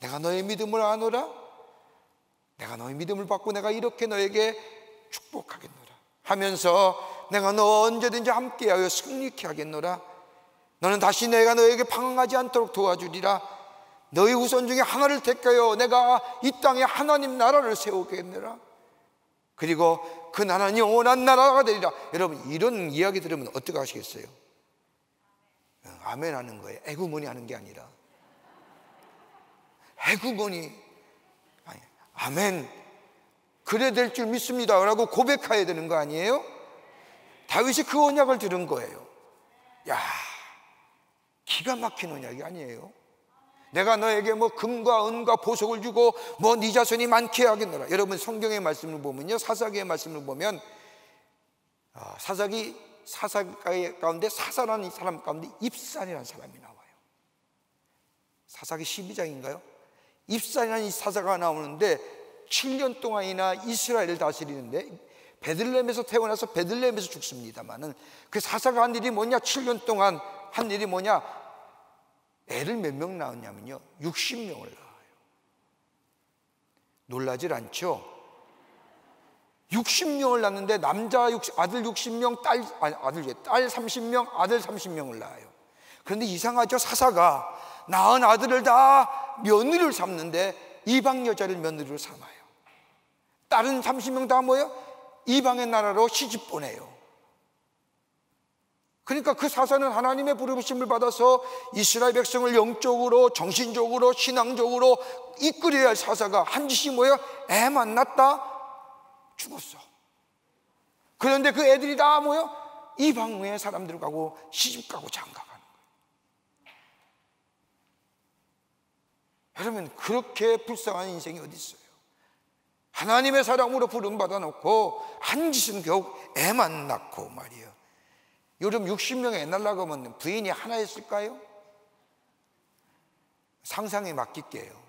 내가 너의 믿음을 아노라, 내가 너의 믿음을 받고 내가 이렇게 너에게 축복하겠노라 하면서 내가 너 언제든지 함께하여 승리케 하겠노라. 너는 다시 내가 너에게 방황하지 않도록 도와주리라. 너희 후손 중에 하나를 택하여 내가 이 땅에 하나님 나라를 세우겠노라. 그리고 그 나라는 영원한 나라가 되리라. 여러분 이런 이야기 들으면 어떻게 하시겠어요? 아멘 하는 거예요. 에구머니 하는 게 아니라 에구머니, 아니, 아멘, 그래 될 줄 믿습니다 라고 고백해야 되는 거 아니에요? 다윗이 그 언약을 들은 거예요. 야, 기가 막힌 언약이 아니에요? 내가 너에게 뭐 금과 은과 보석을 주고 뭐 네 자손이 많게 하겠노라. 여러분 성경의 말씀을 보면요, 사사기의 말씀을 보면 사사기 가운데 사사라는 사람 가운데 입산이라는 사람이 나와요. 사사기 12장인가요? 입산이라는 사사가 나오는데 7년 동안이나 이스라엘을 다스리는데 베들레헴에서 태어나서 베들레헴에서 죽습니다만은 그 사사가 한 일이 뭐냐? 7년 동안 한 일이 뭐냐? 애를 몇 명 낳았냐면요, 60명을 낳아요. 놀라질 않죠? 60명을 낳는데 남자 아들 60명, 딸 30명, 아들 30명을 낳아요. 그런데 이상하죠? 사사가 낳은 아들을 다 며느리를 삼는데 이방 여자를 며느리로 삼아요. 다른 30명 다 뭐예요? 이방의 나라로 시집 보내요. 그러니까 그 사사는 하나님의 부르심을 받아서 이스라엘 백성을 영적으로, 정신적으로, 신앙적으로 이끌어야 할 사사가 한 짓이 뭐예요? 애만 낳다 죽었어. 그런데 그 애들이 다 뭐예요? 이방의 사람들 가고 시집 가고 장가가는 거예요. 여러분 그렇게 불쌍한 인생이 어디 있어요? 하나님의 사랑으로 부름받아 놓고 한 짓은 겨우 애만 낳고 말이에요. 요즘 60명에 애 낳으려고 하면 부인이 하나 있을까요? 상상에 맡길게요.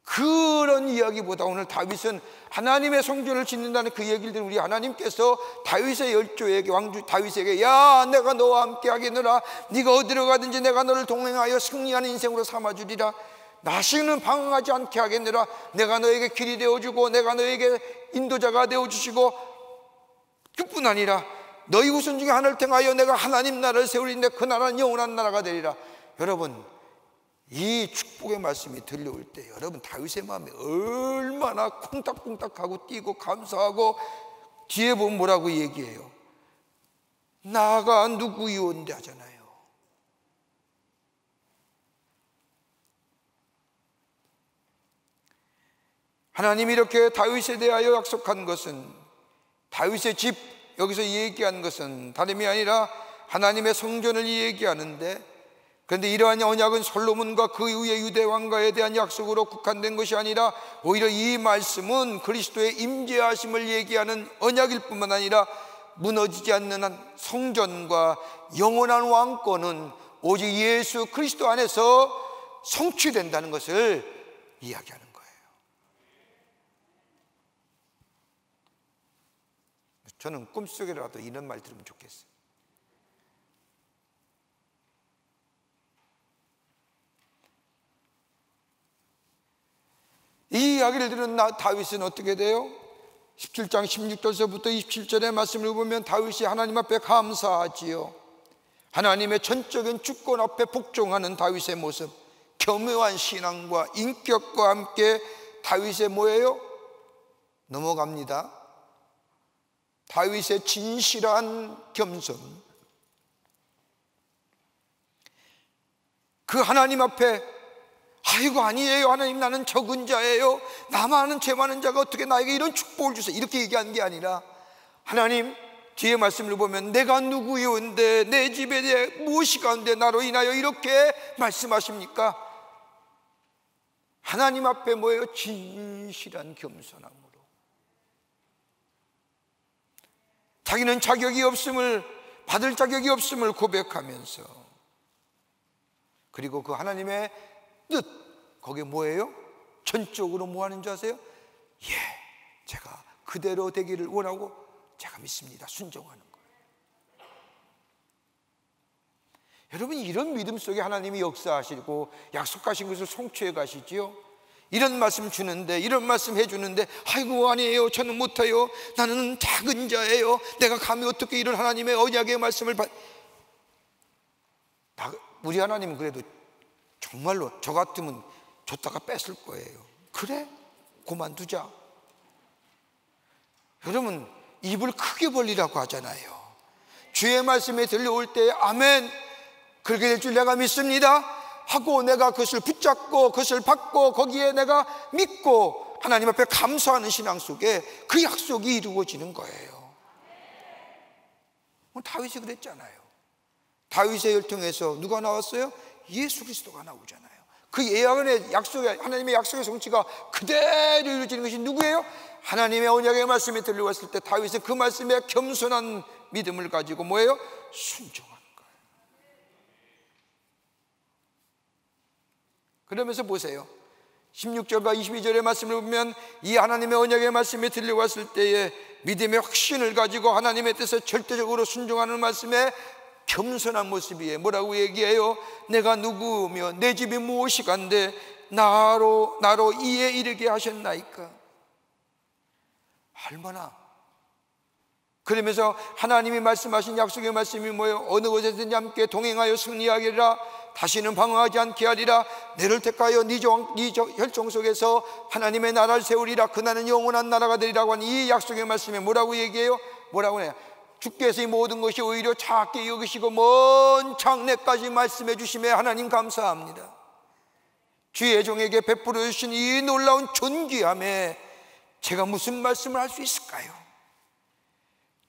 그런 이야기보다 오늘 다윗은 하나님의 성전을 짓는다는 그 얘기를 들은 우리 하나님께서 다윗의 열조에게, 왕주 다윗에게, 야, 내가 너와 함께 하겠노라. 네가 어디로 가든지 내가 너를 동행하여 승리하는 인생으로 삼아주리라. 다시는 방황하지 않게 하겠노라. 내가 너에게 길이 되어주고 내가 너에게 인도자가 되어주시고, 그뿐 아니라 너희 후손 중에 하나를 택하여 내가 하나님 나라를 세우리인데 그 나라는 영원한 나라가 되리라. 여러분 이 축복의 말씀이 들려올 때 여러분 다윗의 마음이 얼마나 콩닥콩닥하고 뛰고 감사하고, 뒤에 보면 뭐라고 얘기해요? 나가 누구이온데 하잖아요. 하나님이 이렇게 다윗에 대하여 약속한 것은, 다윗의 집, 여기서 얘기한 것은 다름이 아니라 하나님의 성전을 얘기하는데, 그런데 이러한 언약은 솔로몬과 그 이후의 유대 왕가에 대한 약속으로 국한된 것이 아니라 오히려 이 말씀은 그리스도의 임재하심을 얘기하는 언약일 뿐만 아니라 무너지지 않는 한 성전과 영원한 왕권은 오직 예수 그리스도 안에서 성취된다는 것을 이야기하는 거예요. 저는 꿈속에라도 이런 말 들으면 좋겠어요. 이 이야기를 들은 다윗은 어떻게 돼요? 17장 16절서부터 27절의 말씀을 보면 다윗이 하나님 앞에 감사하지요. 하나님의 전적인 주권 앞에 복종하는 다윗의 모습, 교묘한 신앙과 인격과 함께 다윗의 뭐예요? 넘어갑니다. 다윗의 진실한 겸손. 그 하나님 앞에 아이고 아니에요 하나님, 나는 적은 자예요, 나만은 죄 많은 자가 어떻게 나에게 이런 축복을 주세요, 이렇게 얘기한 게 아니라 하나님, 뒤에 말씀을 보면 내가 누구요인데 내 집에 무엇이 가운데 나로 인하여 이렇게 말씀하십니까? 하나님 앞에 뭐예요? 진실한 겸손함으로, 자기는 자격이 없음을, 받을 자격이 없음을 고백하면서, 그리고 그 하나님의 뜻, 거기에 뭐예요? 전적으로 뭐 하는 줄 아세요? 예, 제가 그대로 되기를 원하고 제가 믿습니다, 순종하는 거예요. 여러분, 이런 믿음 속에 하나님이 역사하시고 약속하신 것을 성취해 가시지요. 이런 말씀 주는데, 이런 말씀 해주는데 아이고 아니에요, 저는 못해요, 나는 작은 자예요, 내가 감히 어떻게 이런 하나님의 언약의 말씀을 우리 하나님은 그래도 정말로 저 같으면 줬다가 뺐을 거예요. 그래? 그만두자. 여러분, 입을 크게 벌리라고 하잖아요. 주의 말씀에 들려올 때 아멘, 그렇게 될 줄 내가 믿습니다 하고 내가 그것을 붙잡고 그것을 받고 거기에 내가 믿고 하나님 앞에 감사하는 신앙 속에 그 약속이 이루어지는 거예요. 다윗이 그랬잖아요. 다윗의 혈통에서 누가 나왔어요? 예수 그리스도가 나오잖아요. 그 예언의 약속의, 하나님의 약속의 성취가 그대로 이루어지는 것이 누구예요? 하나님의 언약의 말씀이 들려왔을 때 다윗은 그 말씀에 겸손한 믿음을 가지고 뭐예요? 순종하는 거예요. 그러면서 보세요, 16절과 22절의 말씀을 보면 이 하나님의 언약의 말씀이 들려왔을 때에 믿음의 확신을 가지고 하나님의 뜻에 절대적으로 순종하는 말씀에 겸손한 모습이에요. 뭐라고 얘기해요? 내가 누구며 내 집이 무엇이 간데 나로 이에 이르게 하셨나이까. 얼마나. 그러면서 하나님이 말씀하신 약속의 말씀이 뭐예요? 어느 곳에든지 함께 동행하여 승리하리라, 다시는 방황하지 않게 하리라, 너를 택하여 네 혈통 속에서 하나님의 나라를 세우리라, 그날은 영원한 나라가 되리라고 하는 이 약속의 말씀에 뭐라고 얘기해요? 뭐라고 해요? 주께서 이 모든 것이 오히려 작게 여기시고 먼 장래까지 말씀해 주심에 하나님 감사합니다. 주의 종에게 베풀어 주신 이 놀라운 존귀함에 제가 무슨 말씀을 할 수 있을까요?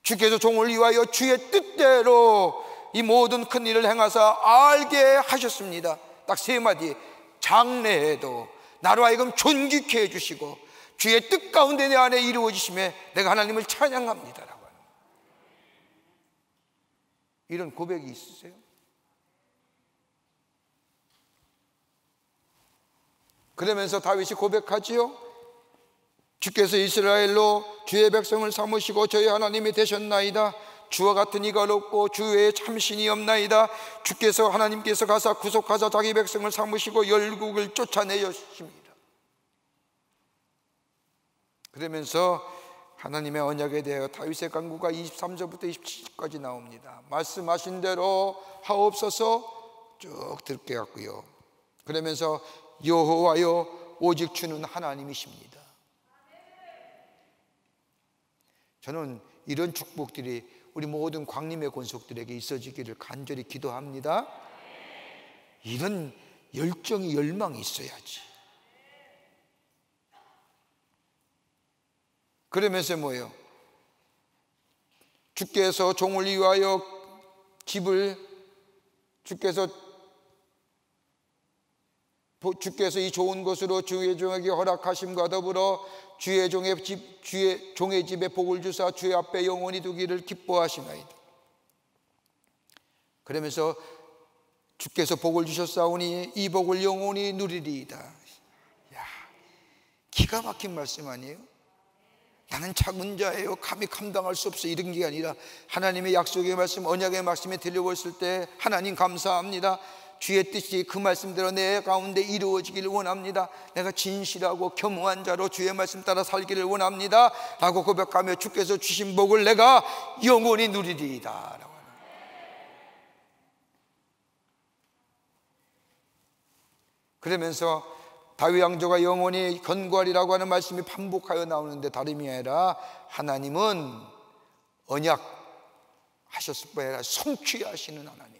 주께서 종을 위하여 주의 뜻대로 이 모든 큰 일을 행하사 알게 하셨습니다. 딱 세 마디. 장래에도 나로 하여금 존귀케 해주시고 주의 뜻 가운데 내 안에 이루어지심에 내가 하나님을 찬양합니다 라고 하는, 이런 고백이 있으세요? 그러면서 다윗이 고백하지요. 주께서 이스라엘로 주의 백성을 삼으시고 저희 하나님이 되셨나이다. 주와 같은 이가 없고 주 외에 참신이 없나이다. 주께서 하나님께서 가사 구속하사 자기 백성을 삼으시고 열국을 쫓아내셨습니다. 그러면서 하나님의 언약에 대하여 다윗의 간구가 23절부터 27절까지 나옵니다. 말씀하신 대로 하옵소서 쭉 듣게 갖고요. 그러면서 여호와여 오직 주는 하나님이십니다. 저는 이런 축복들이 우리 모든 광림의 권속들에게 있어지기를 간절히 기도합니다. 이런 열정이, 열망이 있어야지. 그러면서 뭐예요? 주께서 종을 위하여 집을, 주께서 이 좋은 곳으로 주의 종에게 허락하심과 더불어 주의 종의 집에 복을 주사 주의 앞에 영원히 두기를 기뻐하시나이다. 그러면서 주께서 복을 주셨사오니 이 복을 영원히 누리리이다. 야, 기가 막힌 말씀 아니에요? 나는 작은 자예요, 감히 감당할 수 없어, 이런 게 아니라 하나님의 약속의 말씀, 언약의 말씀이 들려왔을 때 하나님 감사합니다. 주의 뜻이 그 말씀대로 내 가운데 이루어지기를 원합니다. 내가 진실하고 겸허한 자로 주의 말씀 따라 살기를 원합니다 라고 고백하며 주께서 주신 복을 내가 영원히 누리리이다 라고 하는. 그러면서 다윗 왕조가 영원히 견고하리라고 하는 말씀이 반복하여 나오는데 다름이 아니라 하나님은 언약 하셨을 뿐 아니라 성취하시는 하나님.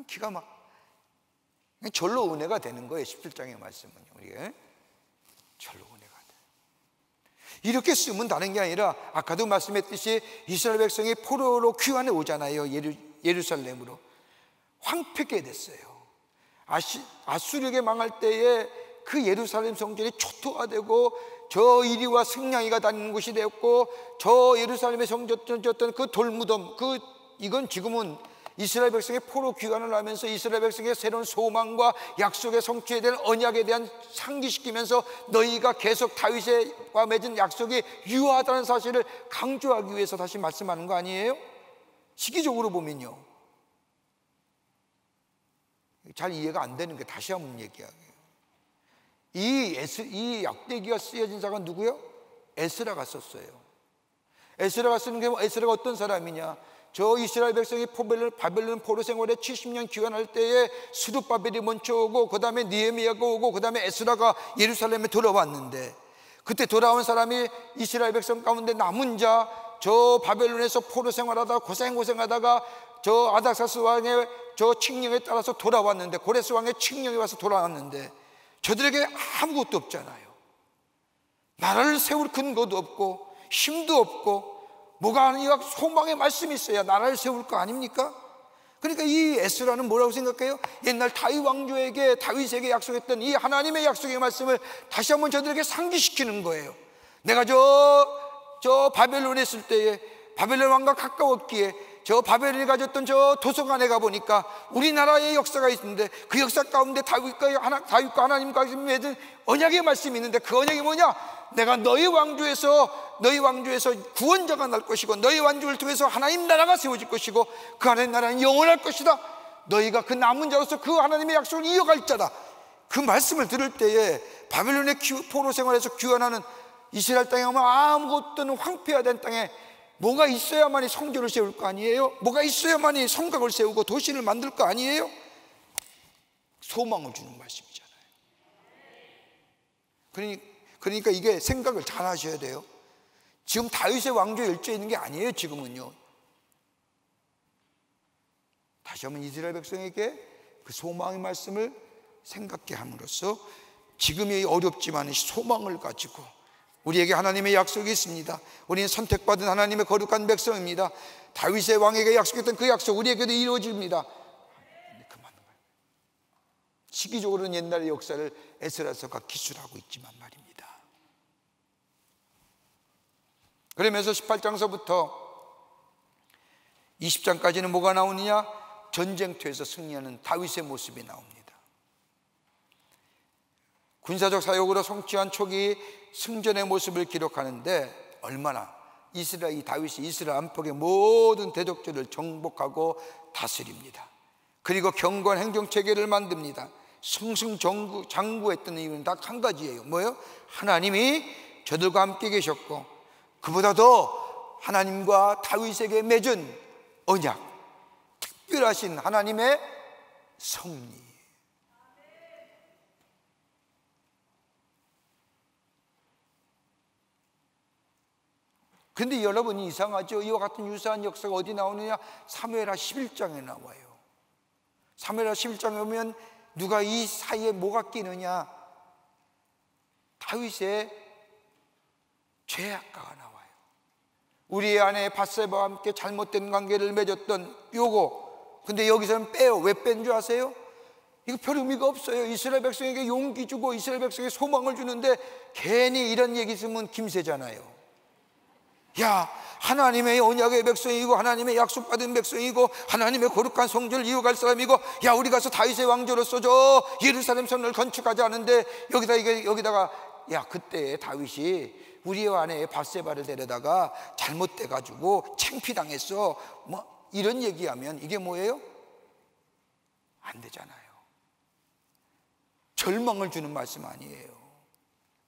기가 막 절로 은혜가 되는 거예요. 17장의 말씀은요. 우리가 절로 은혜가 돼. 이렇게 쓰면 다른 게 아니라 아까도 말씀했듯이 이스라엘 백성이 포로로 귀환해 오잖아요. 예루살렘으로 황폐게 됐어요. 아수르에게 망할 때에 그 예루살렘 성전이 초토화되고 저 이리와 승냥이가 다니는 곳이 되었고, 저 예루살렘의 성전이었던 그 돌무덤, 이건 지금은 이스라엘 백성의 포로 귀환을 하면서 이스라엘 백성의 새로운 소망과 약속의 성취에 대한 언약에 대한 상기시키면서 너희가 계속 다윗과 맺은 약속이 유효하다는 사실을 강조하기 위해서 다시 말씀하는 거 아니에요? 시기적으로 보면요, 잘 이해가 안 되는 게 다시 한번 얘기하게요. 이 약대기가 쓰여진 자가 누구요? 에스라가 썼어요. 에스라가 쓰는 게 에스라가 어떤 사람이냐? 저 이스라엘 백성이 바벨론 포로 생활에 70년 귀환할 때에 스룹바벨이 먼저 오고, 그 다음에 느헤미야가 오고, 그 다음에 에스라가 예루살렘에 돌아왔는데, 그때 돌아온 사람이 이스라엘 백성 가운데 남은 자, 저 바벨론에서 포로 생활하다가 고생하다가 저 아닥사스 왕의 저 칙령에 따라서 돌아왔는데, 고레스 왕의 칙령이 와서 돌아왔는데, 저들에게 아무것도 없잖아요. 나라를 세울 근거도 없고 힘도 없고, 뭐가 아니라 소망의 말씀이 있어야 나라를 세울 거 아닙니까? 그러니까 이 에스라는 뭐라고 생각해요? 옛날 다윗 왕조에게, 다윗에게 약속했던 이 하나님의 약속의 말씀을 다시 한번 저들에게 상기시키는 거예요. 내가 저 바벨론에 있을 때에 바벨론 왕과 가까웠기에 저 바벨론이 가졌던 저 도서관에 가보니까 우리나라의 역사가 있는데, 그 역사 가운데 다윗과 하나님과 맺은 언약의 말씀이 있는데, 그 언약이 뭐냐? 내가 너희 왕조에서 구원자가 날 것이고, 너희 왕조를 통해서 하나님 나라가 세워질 것이고, 그 하나님 나라는 영원할 것이다. 너희가 그 남은 자로서 그 하나님의 약속을 이어갈 자다. 그 말씀을 들을 때에 바벨론의 포로 생활에서 귀환하는 이스라엘 땅에 오면 아무것도 황폐화된 땅에 뭐가 있어야만이 성전을 세울 거 아니에요? 뭐가 있어야만이 성곽을 세우고 도시를 만들 거 아니에요? 소망을 주는 말씀이잖아요. 그러니까 이게 생각을 잘 하셔야 돼요. 지금 다윗의 왕조에 열져 있는 게 아니에요. 지금은요, 다시 한번 이스라엘 백성에게 그 소망의 말씀을 생각게 함으로써 지금이 어렵지만 소망을 가지고, 우리에게 하나님의 약속이 있습니다. 우리는 선택받은 하나님의 거룩한 백성입니다. 다윗의 왕에게 약속했던 그 약속 우리에게도 이루어집니다. 시기적으로는 옛날의 역사를 에스라서가 기술하고 있지만 말입니다. 그러면서 18장서부터 20장까지는 뭐가 나오느냐? 전쟁터에서 승리하는 다윗의 모습이 나옵니다. 군사적 사역으로 성취한 초기 승전의 모습을 기록하는데, 얼마나 이 다윗이 이스라엘 안팎의 모든 대적들을 정복하고 다스립니다. 그리고 경건 행정체계를 만듭니다. 승승장구했던 이유는 딱 한 가지예요. 뭐예요? 하나님이 저들과 함께 계셨고, 그보다 더 하나님과 다윗에게 맺은 언약, 특별하신 하나님의 섭리. 근데 여러분이 이상하죠? 이와 같은 유사한 역사가 어디 나오느냐? 사무엘하 11장에 나와요. 사무엘하 11장에 오면 누가 이 사이에 뭐가 끼느냐? 다윗의 죄악가가 나와요. 우리의 아내 밧세바와 함께 잘못된 관계를 맺었던 요거. 근데 여기서는 빼요. 왜 뺀 줄 아세요? 이거 별 의미가 없어요. 이스라엘 백성에게 용기 주고 이스라엘 백성에게 소망을 주는데 괜히 이런 얘기 있으면 김새잖아요. 야, 하나님의 언약의 백성이고 하나님의 약속받은 백성이고 하나님의 거룩한 성전을 이어갈 사람이고, 야, 우리 가서 다윗의 왕조로서 저 예루살렘 성을 건축하지 않은데 여기다가 야, 그때 다윗이 우리의 아내 밧세바를 데려다가 잘못돼가지고 창피당했어, 뭐 이런 얘기하면 이게 뭐예요? 안 되잖아요. 절망을 주는 말씀 아니에요.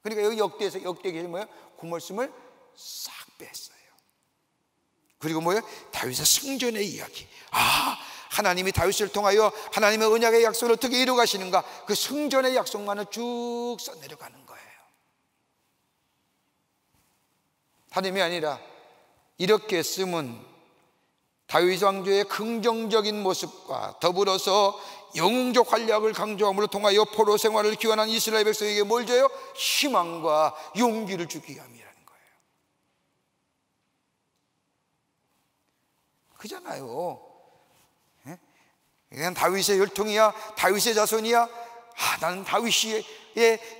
그러니까 여기 역대기에서 뭐예요? 그 말씀을 싹 뺐어요. 그리고 뭐예요? 다윗의 승전의 이야기. 아, 하나님이 다윗을 통하여 하나님의 언약의 약속을 어떻게 이루어가시는가, 그 승전의 약속만을 쭉 써내려가는 거예요. 다름이 아니라 이렇게 쓰면 다윗 왕조의 긍정적인 모습과 더불어서 영웅적 활약을 강조함으로 통하여 포로 생활을 기원한 이스라엘 백성에게 뭘 줘요? 희망과 용기를 주기 위함이라는 거예요. 그잖아요. 그냥 다윗의 혈통이야, 다윗의 자손이야, 나는 다윗의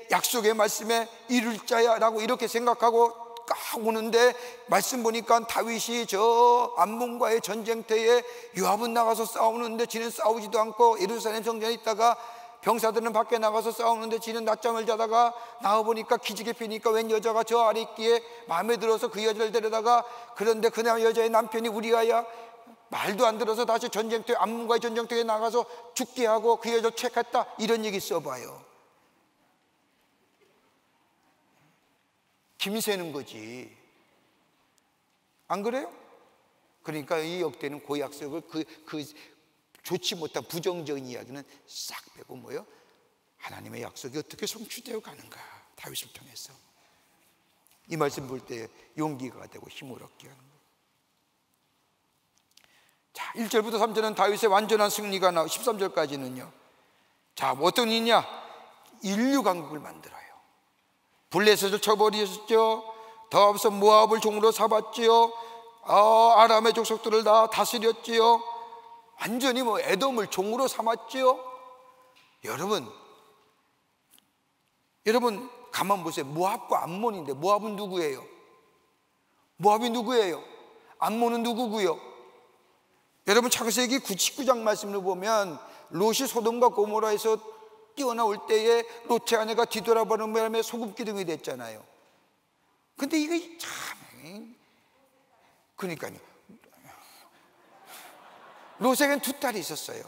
약속의 말씀에 이룰 자야 라고 이렇게 생각하고 딱 오는데, 말씀 보니까 다윗이 저 암몬과의 전쟁터에 요압은 나가서 싸우는데 지는 싸우지도 않고, 예루살렘 성전에 있다가 병사들은 밖에 나가서 싸우는데 지는 낮잠을 자다가 나와보니까 기지개 피니까 웬 여자가 저 아래 있기에 마음에 들어서 그 여자를 데려다가, 그런데 그 여자의 남편이 우리아야 말도 안 들어서 다시 전쟁터에, 암몬과의 전쟁터에 나가서 죽게 하고 그 여자 책했다, 이런 얘기 써봐요. 김새는 거지, 안 그래요? 그러니까 이 역대는 그 약속을 그 좋지 못한 부정적인 이야기는 싹 빼고 뭐요? 하나님의 약속이 어떻게 성취되어 가는가, 다윗을 통해서. 이 말씀 볼 때 용기가 되고 힘을 얻게 하는 거예요. 자, 1절부터 3절은 다윗의 완전한 승리가 나오고 13절까지는요, 자, 어떤 일이냐? 인류 강국을 만들어요. 블레셋을 쳐버리셨죠. 더 앞서 모압을 종으로 삼았지요. 아람의 족속들을 다 다스렸지요. 완전히 에돔을 종으로 삼았지요. 여러분 가만 보세요. 모압과 암몬인데, 모압은 누구예요? 모압이 누구예요? 암몬은 누구고요? 여러분 창세기 19장 말씀을 보면 롯이 소돔과 고모라에서 뛰어나올 때에 롯의 아내가 뒤돌아보는 바람에 소금 기둥이 됐잖아요. 근데 이게 참, 그러니까요, 롯에겐 두 딸이 있었어요.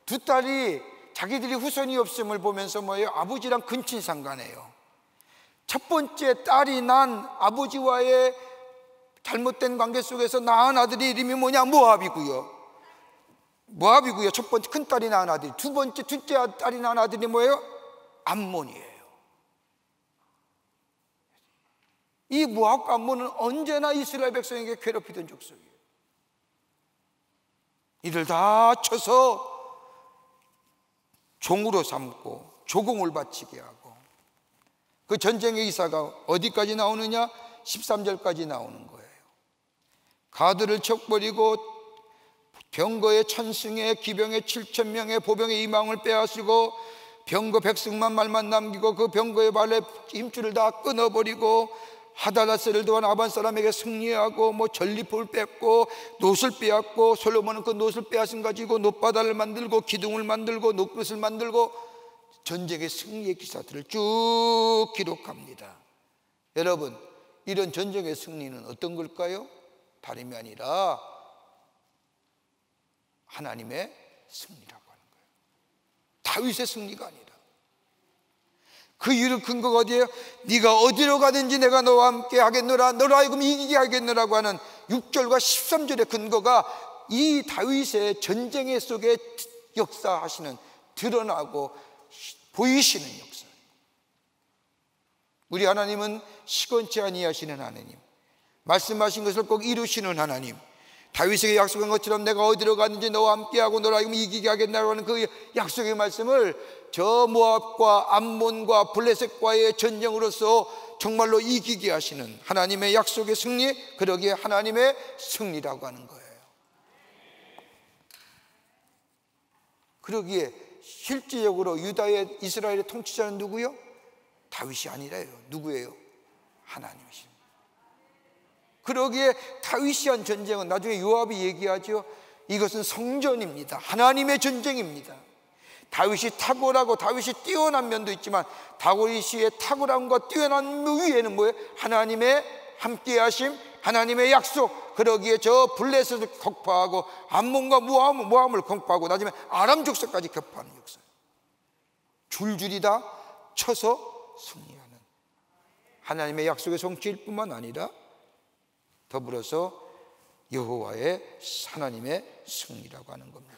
두 딸이 자기들이 후손이 없음을 보면서 뭐예요? 아버지랑 근친상간해요. 첫 번째 딸이 난 아버지와의 잘못된 관계 속에서 낳은 아들이 이름이 뭐냐? 모압이고요. 첫 번째 큰 딸이 낳은 아들이. 두 번째 둘째 딸이 낳은 아들이 뭐예요? 암몬이에요. 이 모압과 암몬은 언제나 이스라엘 백성에게 괴롭히던 족속이에요. 이들 다 쳐서 종으로 삼고 조공을 바치게 하고, 그 전쟁의 기사가 어디까지 나오느냐? 13절까지 나오는 거예요. 가드를 쳐버리고 병거의 1000승에 기병의 7000명의 보병의 이망을 빼앗으고, 병거 100승만 말만 남기고 그 병거의 발에 힘줄을 다 끊어버리고, 하다라스를 도한 아반 사람에게 승리하고, 전리품을 뺏고 놋을 빼앗고, 솔로몬은 그 놋을 빼앗은 가지고 놋바다를 만들고 기둥을 만들고 놋그릇을 만들고, 전쟁의 승리의 기사들을 쭉 기록합니다. 여러분, 이런 전쟁의 승리는 어떤 걸까요? 다름이 아니라 하나님의 승리라고 하는 거예요. 다윗의 승리가 아니라. 그 이유 근거가 어디예요? 네가 어디로 가든지 내가 너와 함께 하겠노라, 너로 하여금 이기게 하겠노라고 하는 6절과 13절의 근거가 이 다윗의 전쟁의 속에 역사하시는, 드러나고 보이시는 역사예요. 우리 하나님은 시건치 아니하시는 하나님, 말씀하신 것을 꼭 이루시는 하나님, 다윗에게 약속한 것처럼 내가 어디로 가든지 너와 함께하고 너로 하여금 이기게 하겠다고 하는 그 약속의 말씀을 저 모압과 암몬과 블레셋과의 전쟁으로서 정말로 이기게 하시는 하나님의 약속의 승리, 그러기에 하나님의 승리라고 하는 거예요. 그러기에 실질적으로 유다의 이스라엘의 통치자는 누구요? 다윗이 아니라요. 누구예요? 하나님이십니다. 그러기에 다윗이 한 전쟁은, 나중에 요압이 얘기하죠, 이것은 성전입니다. 하나님의 전쟁입니다. 다윗이 탁월하고 다윗이 뛰어난 면도 있지만, 다윗의 탁월함과 뛰어난 위에는 뭐예요? 하나님의 함께하심, 하나님의 약속. 그러기에 저 블레셋을 격파하고 암몬과 모함을 격파하고 나중에 아람 족속까지 격파하는 역사, 줄줄이 다 쳐서 승리하는 하나님의 약속의 성취일 뿐만 아니라 더불어서 여호와의 하나님의 승리라고 하는 겁니다.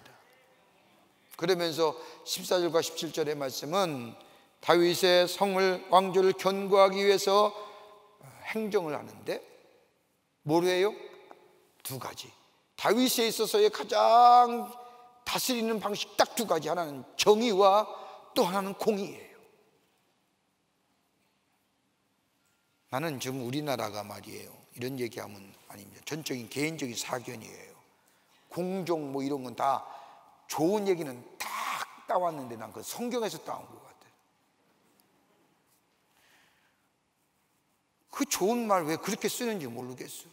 그러면서 14절과 17절의 말씀은 다윗의 성을, 왕조를 견고하기 위해서 행정을 하는데 뭘 해요? 두 가지. 다윗에 있어서의 가장 다스리는 방식 딱 두 가지. 하나는 정의와 또 하나는 공의예요. 나는 지금 우리나라가 말이에요, 이런 얘기하면 아닙니다. 전적인 개인적인 사견이에요. 공정 뭐 이런 건 다 좋은 얘기는 딱 따왔는데 난 그 성경에서 따온 것 같아요. 그 좋은 말 왜 그렇게 쓰는지 모르겠어요.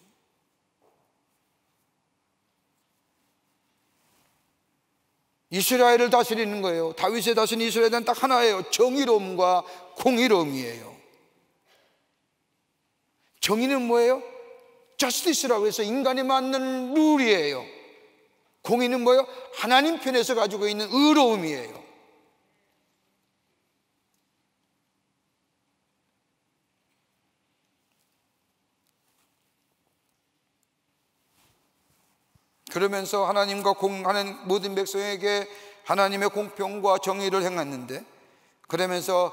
이스라엘을 다스리는 거예요. 다윗의 다스리는 이스라엘은 딱 하나예요. 정의로움과 공의로움이에요. 정의는 뭐예요? justice라고 해서 인간에 맞는 룰이에요. 공의는 뭐예요? 하나님 편에서 가지고 있는 의로움이에요. 그러면서 하나님과 공하는 모든 백성에게 하나님의 공평과 정의를 행했는데, 그러면서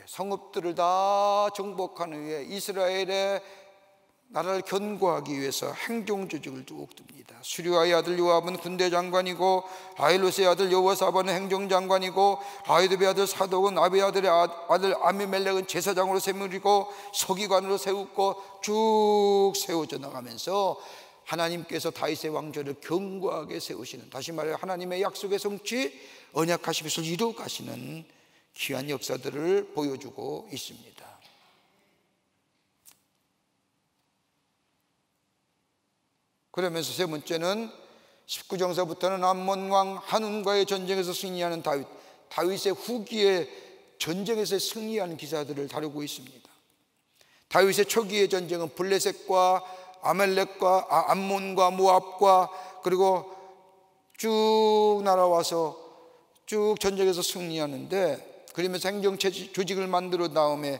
성읍들을 다 정복한 후에 이스라엘의 나라를 견고하기 위해서 행정조직을 쭉 둡니다. 수리아의 아들 요압은 군대장관이고, 아일롯의 아들 여호사밧은 행정장관이고, 아히두베의 아들 사독은 아비의 아들 아미멜렉은 제사장으로 세우고 서기관으로 세우고 쭉 세워져 나가면서 하나님께서 다윗의 왕조를 견고하게 세우시는, 다시 말해 하나님의 약속의 성취, 언약하신 것을 이루어 가시는 귀한 역사들을 보여주고 있습니다. 그러면서 세 번째는 19장서부터는 암몬 왕 한운과의 전쟁에서 승리하는 다윗의 후기의 전쟁에서 승리하는 기사들을 다루고 있습니다. 다윗의 초기의 전쟁은 블레셋과 아멜렉과 암몬과 모압과 그리고 쭉 날아와서 쭉 전쟁에서 승리하는데, 그러면서 행정 조직을 만들어 다음에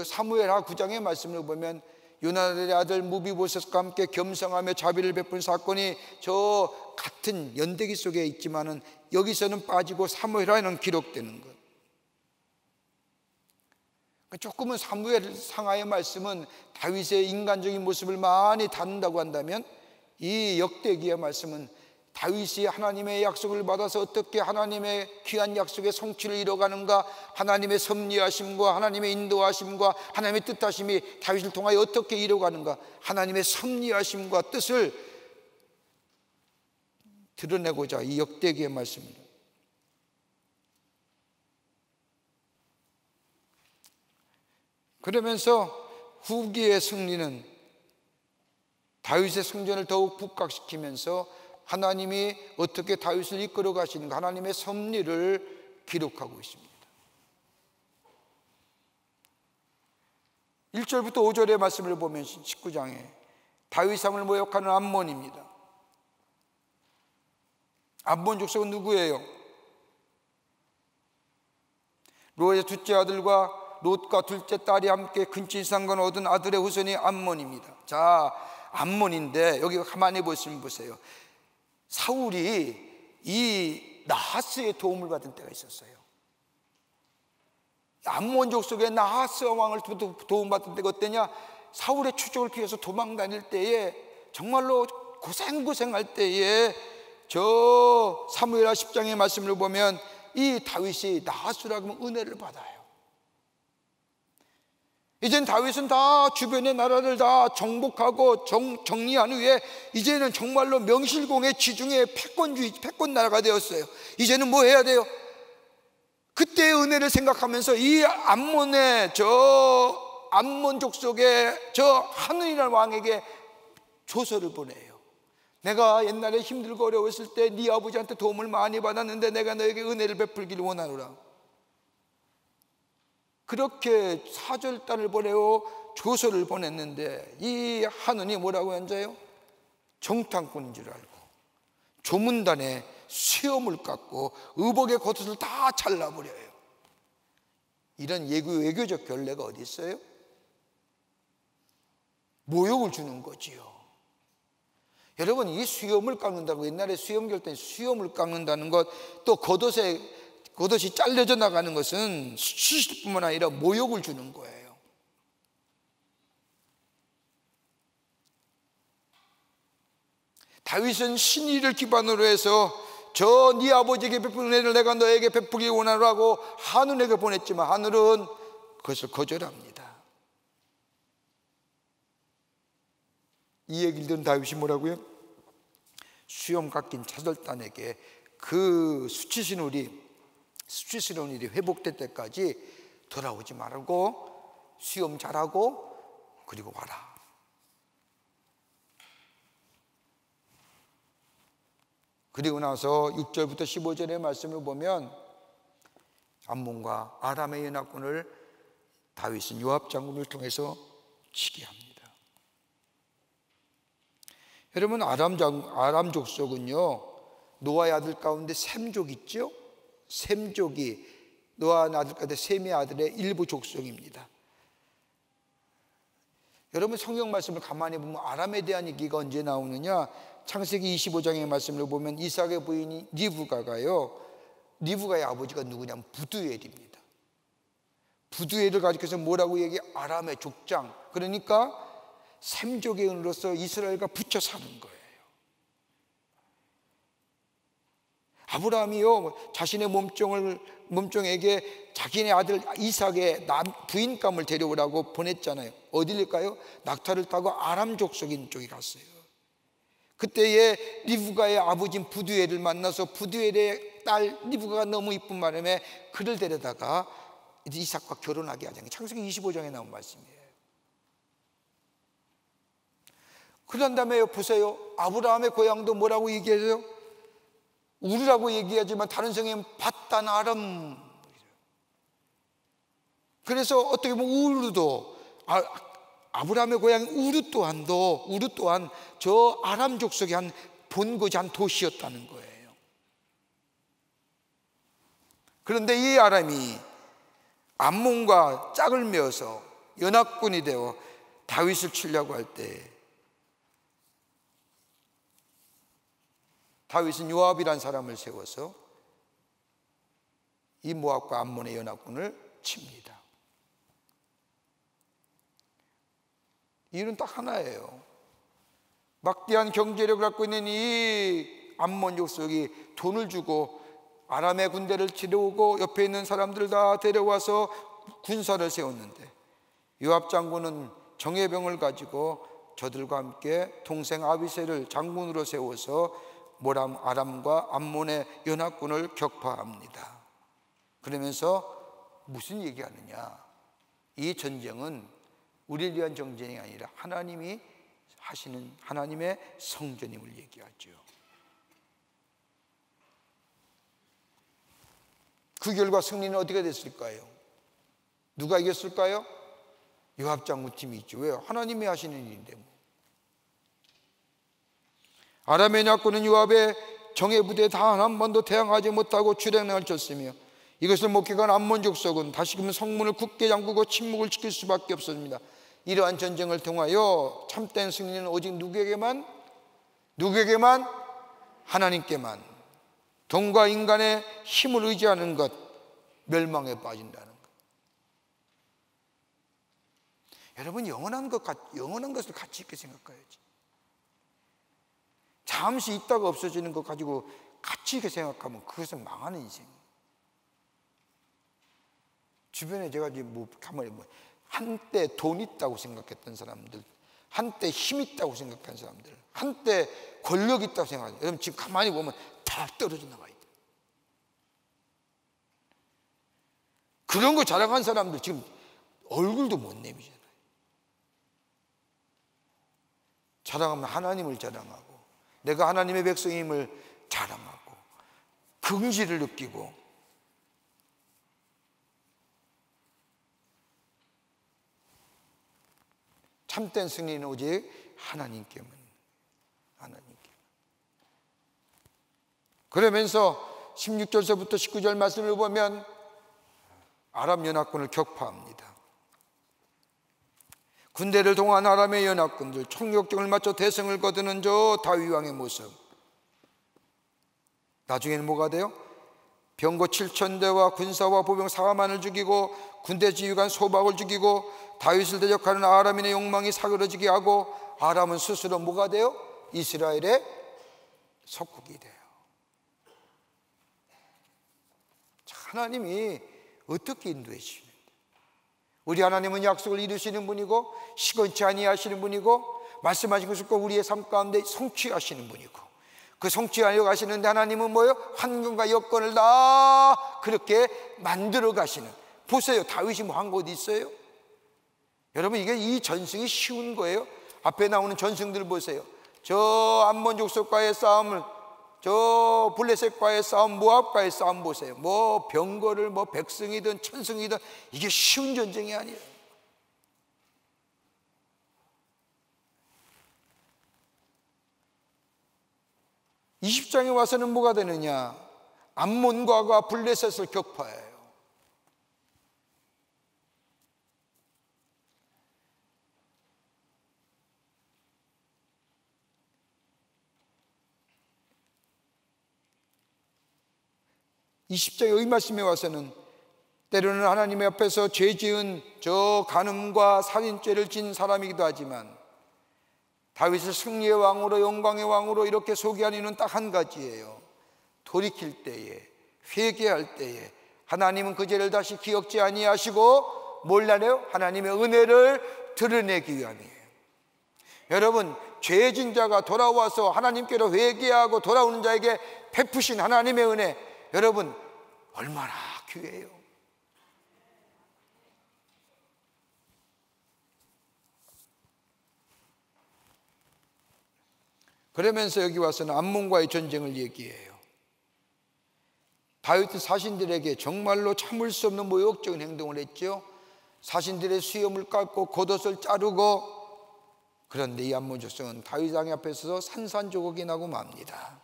사무엘하 9장의 말씀을 보면 요나단의 아들 무비보셋과 함께 겸상하며 자비를 베푼 사건이 저 같은 연대기 속에 있지만은 여기서는 빠지고 사무엘하에는 기록되는 것. 조금은 사무엘 상하의 말씀은 다윗의 인간적인 모습을 많이 다룬다고 한다면, 이 역대기의 말씀은 다윗이 하나님의 약속을 받아서 어떻게 하나님의 귀한 약속의 성취를 이뤄가는가, 하나님의 섭리하심과 하나님의 인도하심과 하나님의 뜻하심이 다윗을 통하여 어떻게 이뤄가는가, 하나님의 섭리하심과 뜻을 드러내고자 이 역대기의 말씀입니다. 그러면서 후기의 승리는 다윗의 승전을 더욱 북각시키면서 하나님이 어떻게 다윗을 이끌어 가시는가, 하나님의 섭리를 기록하고 있습니다. 1절부터 5절의 말씀을 보면 19장에 다윗왕을 모욕하는 암몬입니다. 암몬 족속은 누구예요? 롯의 둘째 아들과 롯과 둘째 딸이 함께 근친상간을 얻은 아들의 후손이 암몬입니다. 자, 암몬인데 여기 가만히 보세요. 사울이 이 나하스의 도움을 받은 때가 있었어요. 암몬 족속의 나하스 왕을 도움받은 때가 어때냐? 사울의 추적을 피해서 도망다닐 때에, 정말로 고생할 때에 저 사무엘하 10장의 말씀을 보면 이 다윗이 나하스라고 하면 은혜를 받아요. 이젠 다윗은 다 주변의 나라를 다 정복하고 정리한 후에 이제는 정말로 명실공히 지중해 패권 나라가 되었어요. 이제는 뭐 해야 돼요? 그때의 은혜를 생각하면서 이 암몬의 암몬 족속의 저 한운이라는 왕에게 조서를 보내요. 내가 옛날에 힘들고 어려웠을 때 네 아버지한테 도움을 많이 받았는데 내가 너에게 은혜를 베풀기를 원하노라. 그렇게 사절단을 보내고 조서를 보냈는데 이 한운이 뭐라고 앉아요? 정탐꾼인 줄 알고 조문단에 수염을 깎고 의복의 겉옷을 다 잘라버려요. 이런 외교적 결례가 어디 있어요? 모욕을 주는 거지요. 여러분, 이 수염을 깎는다고, 옛날에 수염 결 때 수염을 깎는다는 것, 또 겉옷이 잘려져 나가는 것은 수치뿐만 아니라 모욕을 주는 거예요. 다윗은 신의를 기반으로 해서 저 네 아버지에게 베푸는 은혜를 내가 너에게 베푸기 원하노라고 하늘에게 보냈지만 하늘은 그것을 거절합니다. 이 얘기를 들은 다윗이 뭐라고요? 수염 깎인 차절단에게 그 수치스러운 일이 회복될 때까지 돌아오지 말고 수염 잘하고 그리고 와라. 그리고 나서 6절부터 15절의 말씀을 보면 암몬과 아람의 연합군을 다윗은 요압 장군을 통해서 치게 합니다. 여러분, 아람 족속은요, 노아의 아들 가운데 셈족 있죠? 셈족이 노아의 아들 가운데 셈의 아들의 일부 족속입니다. 여러분, 성경 말씀을 가만히 보면 아람에 대한 얘기가 언제 나오느냐? 창세기 25장의 말씀을 보면 이삭의 부인이 리브가의 아버지가 누구냐면 부두엘입니다. 부두엘을 가리켜서 뭐라고 얘기해? 아람의 족장. 그러니까 셈족의 은으로서 이스라엘과 붙여 사는 거예요. 아브라함이요, 자신의 몸종에게 자기네 아들 이삭의 부인감을 데려오라고 보냈잖아요. 어딜까요? 낙타를 타고 아람 족속인 쪽에 갔어요. 그때에 리브가의 아버지인 부두엘을 만나서 부두엘의 딸 리브가가 너무 이쁜 바람에 그를 데려다가 이삭과 결혼하게 하자는 게 창세기 25장에 나온 말씀이에요. 그런 다음에 보세요. 아브라함의 고향도 뭐라고 얘기해요? 우르라고 얘기하지만 다른 성에는 바단 아람. 그래서 어떻게 보면 우르도 아브라함의 고향 우르 또한 저 아람 족속의 한 본거지, 한 도시였다는 거예요. 그런데 이 아람이 암몬과 짝을 메어서 연합군이 되어 다윗을 치려고 할 때 다윗은 요압이라는 사람을 세워서 이 모압과 암몬의 연합군을 칩니다. 이유는 딱 하나예요. 막대한 경제력을 갖고 있는 이 암몬 족속이 돈을 주고 아람의 군대를 치러오고 옆에 있는 사람들 다 데려와서 군사를 세웠는데 요압 장군은 정예병을 가지고 저들과 함께 동생 아비새를 장군으로 세워서 아람과 암몬의 연합군을 격파합니다. 그러면서 무슨 얘기하느냐? 이 전쟁은 우리를 위한 전쟁이 아니라 하나님이 하시는 하나님의 성전임을 얘기하죠. 그 결과 승리는 어떻게 됐을까요? 누가 이겼을까요? 요압 장군 팀이 있죠. 왜요? 하나님이 하시는 일인데 뭐. 아람의 연합군은 요압의 정예부대에 단 한 번도 대항하지 못하고 주량을 쳤으며 이것을 목격한 암몬 족속은 다시금 성문을 굳게 잠그고 침묵을 지킬 수밖에 없었습니다. 이러한 전쟁을 통하여 참된 승리는 오직 누구에게만? 하나님께만. 돈과 인간의 힘을 의지하는 것, 멸망에 빠진다는 것. 여러분, 영원한 것을 가치 있게 생각해야지. 잠시 있다가 없어지는 것 가지고 가치 있게 생각하면 그것은 망하는 인생이에요. 주변에 제가 지금 가만히 한때 돈 있다고 생각했던 사람들, 한때 힘 있다고 생각한 사람들, 한때 권력 있다고 생각하는 사람들, 여러분 지금 가만히 보면 다 떨어져 나가 있다. 그런 거 자랑한 사람들 지금 얼굴도 못 내미잖아요. 자랑하면 하나님을 자랑하고 내가 하나님의 백성임을 자랑하고 긍지를 느끼고 참된 승리는 오직 하나님께만. 그러면서 16절서부터 19절 말씀을 보면 아람 연합군을 격파합니다. 군대를 동원 아람의 연합군들, 총격전을 마쳐 대성을 거두는 저 다윗 왕의 모습. 나중에는 뭐가 돼요? 병거 7,000대와 군사와 보병 4만을 죽이고 군대 지휘관 소박을 죽이고 다윗을 대적하는 아람인의 욕망이 사그러지게 하고 아람은 스스로 뭐가 돼요? 이스라엘의 속국이 돼요. 하나님이 어떻게 인도해 주시는데, 우리 하나님은 약속을 이루시는 분이고 시건치 아니하시는 분이고 말씀하신 것을 꼭 우리의 삶 가운데 성취하시는 분이고, 그 성취하려 가시는데 하나님은 뭐예요? 환경과 여건을 다 그렇게 만들어 가시는. 보세요, 다윗이 뭐 한 것 있어요? 여러분, 이게 이 전승이 쉬운 거예요? 앞에 나오는 전승들 보세요. 저 암몬 족속과의 싸움을, 저 블레셋과의 싸움, 모압과의 싸움 보세요. 뭐 병거를 뭐 백승이든 천승이든 이게 쉬운 전쟁이 아니에요. (20장에) 와서는 뭐가 되느냐? 암몬과 블레셋을 격파해요. (20장의) 이 말씀에 와서는 때로는 하나님 앞에서 죄 지은 저 간음과 살인죄를 진 사람이기도 하지만 다윗을 승리의 왕으로, 영광의 왕으로 이렇게 소개한 이유는 딱 한 가지예요. 돌이킬 때에, 회개할 때에 하나님은 그 죄를 다시 기억지 아니하시고 뭘 하래요? 하나님의 은혜를 드러내기 위함이에요. 여러분, 죄진 자가 돌아와서 하나님께로 회개하고 돌아오는 자에게 베푸신 하나님의 은혜, 여러분 얼마나 귀해요. 그러면서 여기 와서는 암몬과의 전쟁을 얘기해요. 다윗은 사신들에게 정말로 참을 수 없는 모욕적인 행동을 했죠. 사신들의 수염을 깎고 겉옷을 자르고. 그런데 이 암몬 족속은 다윗 왕 앞에서 산산조각이 나고 맙니다.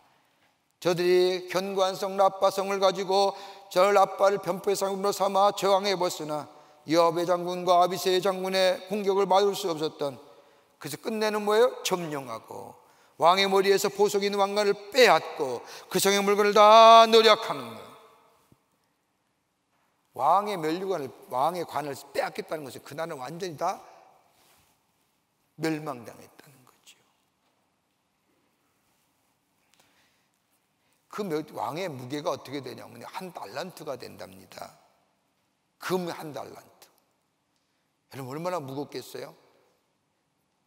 저들이 견고한성 라빠성을 가지고 저 라빠를 변포의 상으로 삼아 저항해 봤으나 요압의 장군과 아비새의 장군의 공격을 막을 수 없었던, 그래서 끝내는 뭐예요? 점령하고 왕의 머리에서 보석이 있는 왕관을 빼앗고 그 성의 물건을 다 노력하는 거예요. 왕의 면류관을, 왕의 관을 빼앗겠다는 것은 그날은 완전히 다 멸망당했다는 거죠. 그 왕의 무게가 어떻게 되냐면 1달란트가 된답니다. 금 1달란트. 여러분 얼마나 무겁겠어요?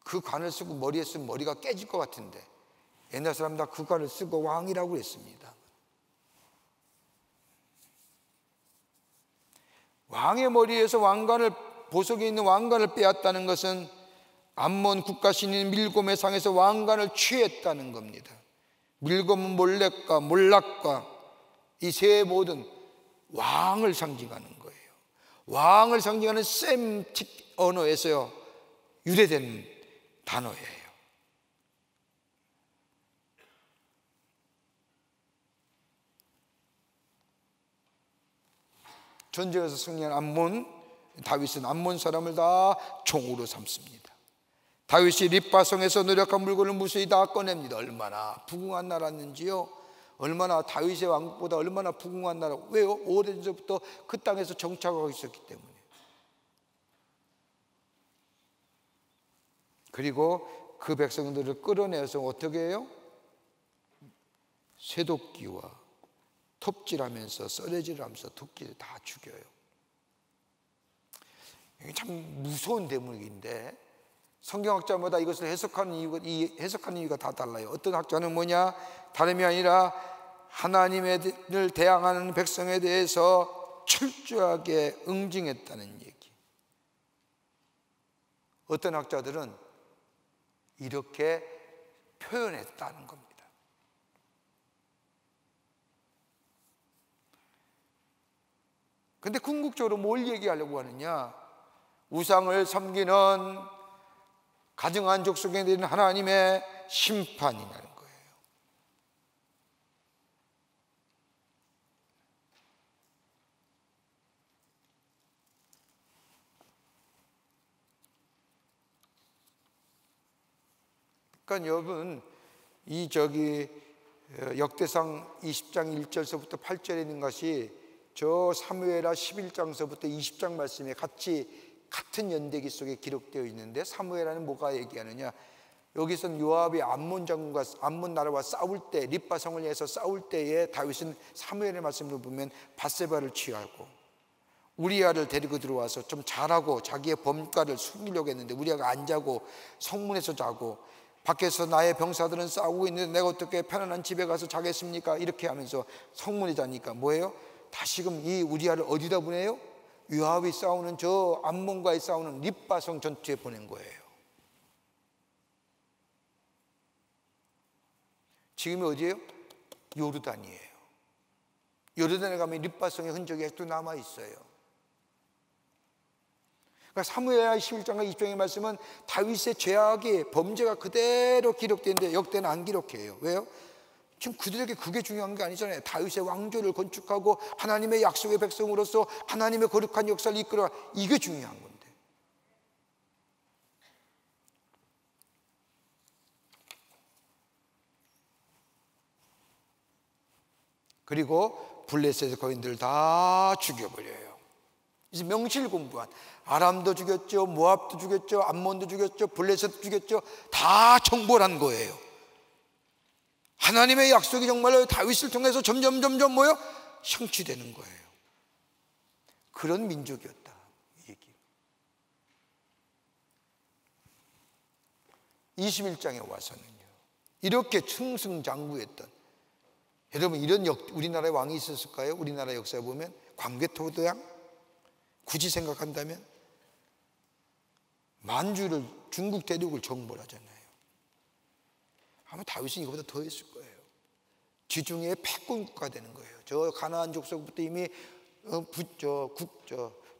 그 관을 쓰고 머리에 쓰면 머리가 깨질 것 같은데 옛날 사람 다 그 관을 쓰고 왕이라고 했습니다. 왕의 머리에서 왕관을, 보석이 있는 왕관을 빼앗다는 것은 암몬 국가신인 밀곰의 상에서 왕관을 취했다는 겁니다. 밀곰은 몰렉과 몰락과 이 세 모든 왕을 상징하는 거예요. 왕을 상징하는 세미틱 언어에서 유래된 단어예요. 전쟁에서 승리한 암몬, 다윗은 암몬 사람을 다 종으로 삼습니다. 다윗이 립바성에서 노력한 물건을 무수히 다 꺼냅니다. 얼마나 부궁한 나라였는지요. 얼마나 다윗의 왕국보다 얼마나 부궁한 나라. 왜요? 오래전부터 그 땅에서 정착하고 있었기 때문에. 그리고 그 백성들을 끌어내서 어떻게 해요? 쇠도끼와 톱질하면서 썰어질하면서 도끼를 다 죽여요. 이게 참 무서운 대목인데 성경학자마다 이것을 해석하는 이유가 다 달라요. 어떤 학자는 뭐냐? 다름이 아니라 하나님을 대항하는 백성에 대해서 철저하게 응징했다는 얘기. 어떤 학자들은 이렇게 표현했다는 겁니다. 근데 궁극적으로 뭘 얘기하려고 하느냐? 우상을 섬기는 가증한 족속에 대한 하나님의 심판이라는 거예요. 그러니까 여러분, 역대상 20장 1절서부터 8절에 있는 것이 저 사무엘하 11장서부터 20장 말씀에 같은 연대기 속에 기록되어 있는데, 사무엘하는 뭐가 얘기하느냐? 여기서는 요압이 암몬 장군과 암몬 나라와 싸울 때, 립바성을 위해서 싸울 때에 다윗은 사무엘의 말씀을 보면 밧세바를 취하고 우리아를 데리고 들어와서 좀 잘하고 자기의 범과를 숨기려고 했는데 우리아가 안 자고 성문에서 자고 밖에서 나의 병사들은 싸우고 있는데 내가 어떻게 편안한 집에 가서 자겠습니까? 이렇게 하면서 성문에 자니까 뭐예요? 다시금 이 우리아를 어디다 보내요? 요압이 싸우는 저 암몬과의 싸우는 립바성 전투에 보낸 거예요. 지금이 어디예요? 요르단이에요. 요르단에 가면 립바성의 흔적이 아직도 남아있어요. 그러니까 사무엘하 11장과 20장의 말씀은 다윗의 죄악이 범죄가 그대로 기록되는데 역대는 안 기록해요. 왜요? 지금 그들에게 그게 중요한 게 아니잖아요. 다윗의 왕조를 건축하고 하나님의 약속의 백성으로서 하나님의 거룩한 역사를 이끌어, 이게 중요한 건데. 그리고 블레셋의 거인들을 다 죽여버려요. 이제 명실공부한 아람도 죽였죠, 모압도 죽였죠, 암몬도 죽였죠, 블레셋도 죽였죠. 다 정벌한 거예요. 하나님의 약속이 정말로 다윗을 통해서 점점 뭐요? 성취되는 거예요. 그런 민족이었다, 이 얘기. 21장에 와서는요, 이렇게 승승장구했던, 여러분 이런 우리나라에 왕이 있었을까요? 우리나라 역사에 보면 광개토대왕 굳이 생각한다면 만주를, 중국 대륙을 정벌하잖아요. 아마 다윗은 이거보다 더 했을 거예요. 지중해의 패권 국가가 되는 거예요. 저 가나안 족속부터 이미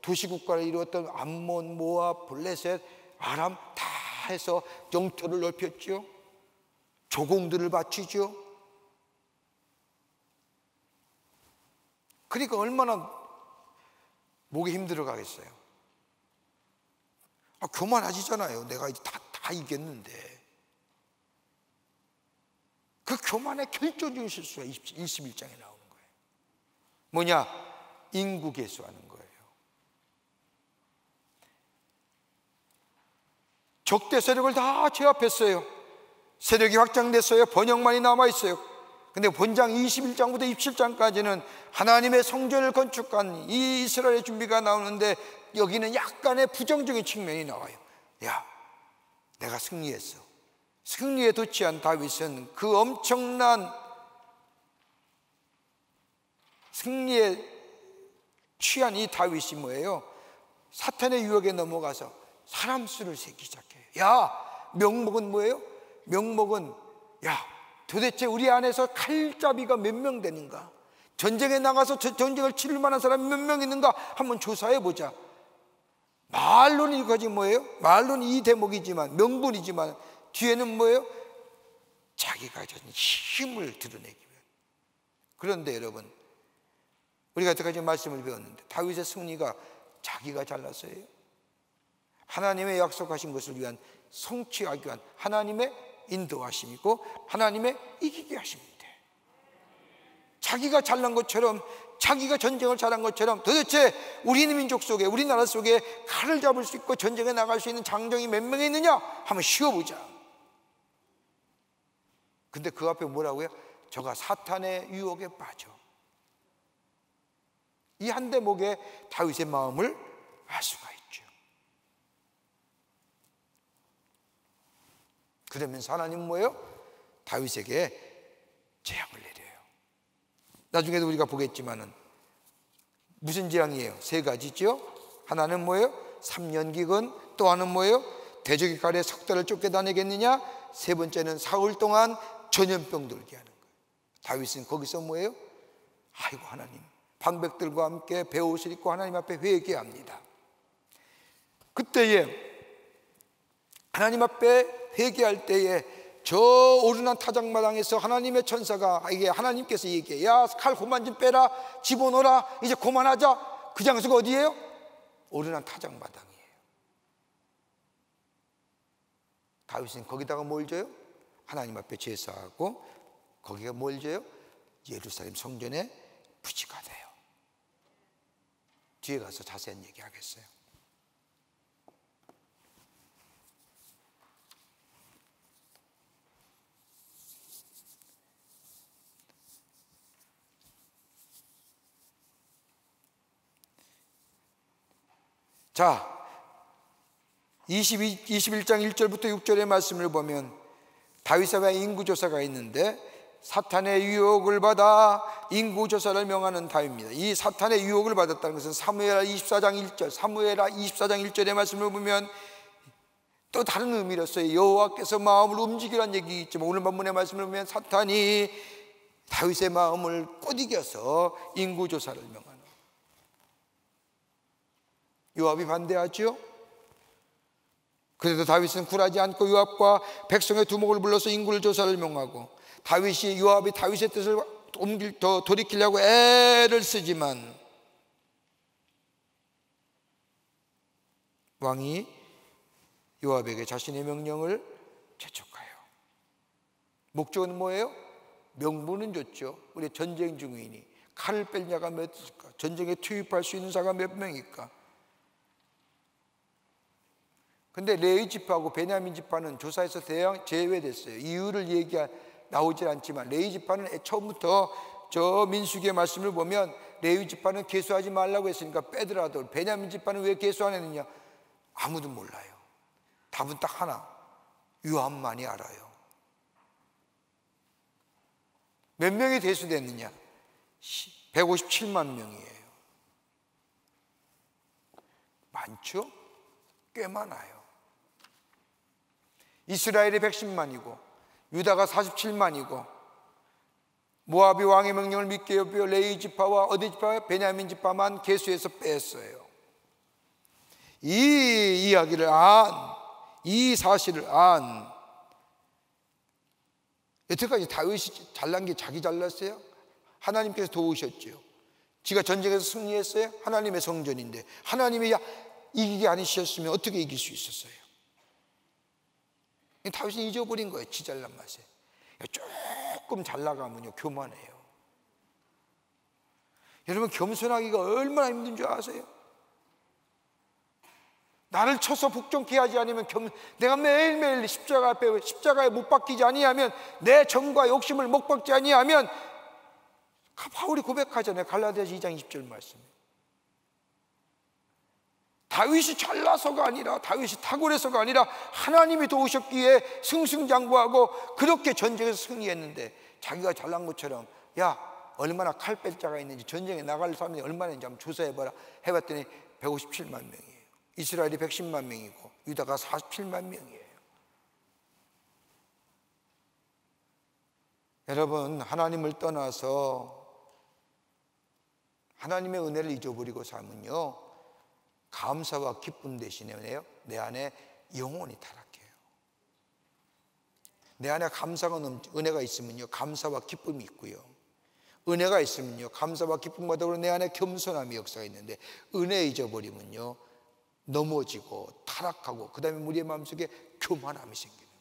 도시국가를 이루었던 암몬, 모압, 블레셋, 아람 다 해서 영토를 넓혔죠. 조공들을 바치죠. 그러니까 얼마나 목이 힘들어 가겠어요. 교만하시잖아요. 내가 이제 다 이겼는데. 그 교만의 결정적인 실수가 21장에 나오는 거예요. 뭐냐? 인구 개수하는 거예요. 적대 세력을 다 제압했어요. 세력이 확장됐어요. 번영만이 남아있어요. 근데 본장 21장부터 27장까지는 하나님의 성전을 건축한 이 이스라엘의 준비가 나오는데 여기는 약간의 부정적인 측면이 나와요. 야, 내가 승리했어. 승리에 도취한 다윗은 그 엄청난 승리에 취한 이 다윗이 뭐예요? 사탄의 유혹에 넘어가서 사람 수를 세기 시작해요. 야, 명목은 뭐예요? 명목은 야, 도대체 우리 안에서 칼잡이가 몇 명 되는가? 전쟁에 나가서 전쟁을 치를 만한 사람이 몇 명 있는가? 한번 조사해 보자. 말로는 이거지 뭐예요? 말로는 이 대목이지만, 명분이지만 뒤에는 뭐예요? 자기가 가진 힘을 드러내기 위해. 그런데 여러분, 우리가 여태까지 말씀을 배웠는데 다윗의 승리가 자기가 잘났어요? 하나님의 약속하신 것을 위한, 성취하기 위한 하나님의 인도하심이고 하나님의 이기게 하십니다. 자기가 잘난 것처럼, 자기가 전쟁을 잘한 것처럼 도대체 우리 민족 속에, 우리나라 속에 칼을 잡을 수 있고 전쟁에 나갈 수 있는 장정이 몇 명 있느냐? 한번 쉬어보자. 근데 그 앞에 뭐라고요? 저가 사탄의 유혹에 빠져. 이 한 대목에 다윗의 마음을 알 수가 있죠. 그러면서 하나님 뭐예요? 다윗에게 재앙을 내려요. 나중에도 우리가 보겠지만은 무슨 재앙이에요? 세 가지죠. 하나는 뭐예요? 3년 기근. 또 하나는 뭐예요? 대적의 칼에 석 달을 쫓겨다니겠느냐? 세 번째는 사흘 동안 전염병 들게 하는 거예요. 다윗은 거기서 뭐예요? 아이고 하나님, 방백들과 함께 베옷을 입고 하나님 앞에 회개합니다. 그때에 하나님 앞에 회개할 때에 저 오르난 타작마당에서 하나님의 천사가 이게 하나님께서 얘기해. 야, 칼 그만 좀 빼라, 집어넣어라, 이제 그만하자. 그 장소가 어디예요? 오르난 타작마당이에요. 다윗은 거기다가 뭘 줘요? 하나님 앞에 제사하고 거기가 뭘 줘요? 예루살렘 성전에 부지가 돼요. 뒤에 가서 자세한 얘기하겠어요. 자, 21장 1절부터 6절의 말씀을 보면 다윗의 인구조사가 있는데 사탄의 유혹을 받아 인구조사를 명하는 다윗입니다. 이 사탄의 유혹을 받았다는 것은 사무엘하 24장 1절, 사무엘하 24장 1절의 말씀을 보면 또 다른 의미로서의 여호와께서 마음을 움직이라는 얘기 있지만, 오늘 본문의 말씀을 보면 사탄이 다윗의 마음을 꼬드겨서 인구조사를 명하는. 요압이 반대하죠. 그래도 다윗은 굴하지 않고 요압과 백성의 두목을 불러서 인구를 조사를 명하고, 요압이 다윗의 뜻을 돌이키려고 애를 쓰지만 왕이 요압에게 자신의 명령을 재촉하여. 목적은 뭐예요? 명분은 좋죠. 우리 전쟁 중이니 칼을 뺄 자가 몇 있을까? 전쟁에 투입할 수 있는 자가 몇 명일까? 근데 레위 지파하고 베냐민 지파는 조사에서 대양 제외됐어요. 이유를 나오질 않지만 레위 지파는 처음부터 저 민수기의 말씀을 보면 레위 지파는 계수하지 말라고 했으니까 빼더라도 베냐민 지파는 왜 계수 안 했느냐? 아무도 몰라요. 답은 딱 하나, 요압만이 알아요. 몇 명이 대수됐느냐? 157만 명이에요. 많죠? 꽤 많아요. 이스라엘이 110만이고 유다가 47만이고 모압이 왕의 명령을 믿게 여겨 레위 지파와 어디 지파? 베냐민 지파만 계수해서 뺐어요. 이 이야기를 이 사실을 여태까지 다윗이 잘난 게 자기 잘났어요? 하나님께서 도우셨죠. 지가 전쟁에서 승리했어요? 하나님의 성전인데 하나님이 이기게 아니셨으면 어떻게 이길 수 있었어요? 다윗이 잊어버린 거예요. 지 잘난 맛에. 조금 잘 나가면요 교만해요. 여러분, 겸손하기가 얼마나 힘든 줄 아세요? 나를 쳐서 복종케 하지 않으면 내가 매일매일 십자가에 못 박히지 아니하면, 내 정과 욕심을 못 박지 아니하면, 바울이 고백하잖아요. 갈라디아서 2장 20절 말씀. 다윗이 잘나서가 아니라, 다윗이 탁월해서가 아니라 하나님이 도우셨기에 승승장구하고 그렇게 전쟁에서 승리했는데, 자기가 잘난 것처럼 얼마나 칼 뺄 자가 있는지, 전쟁에 나갈 사람이 얼마나 있는지 한번 조사해봐라 해봤더니 157만 명이에요. 이스라엘이 110만 명이고 유다가 47만 명이에요. 여러분, 하나님을 떠나서 하나님의 은혜를 잊어버리고 살면요, 감사와 기쁨 대신에 내 안에 영혼이 타락해요. 내 안에 은혜가 있으면요 감사와 기쁨이 있고요, 은혜가 있으면요 감사와 기쁨과 더불어 내 안에 겸손함이 역사가 있는데, 은혜 잊어버리면요 넘어지고 타락하고 그 다음에 우리의 마음속에 교만함이 생기는 거예요.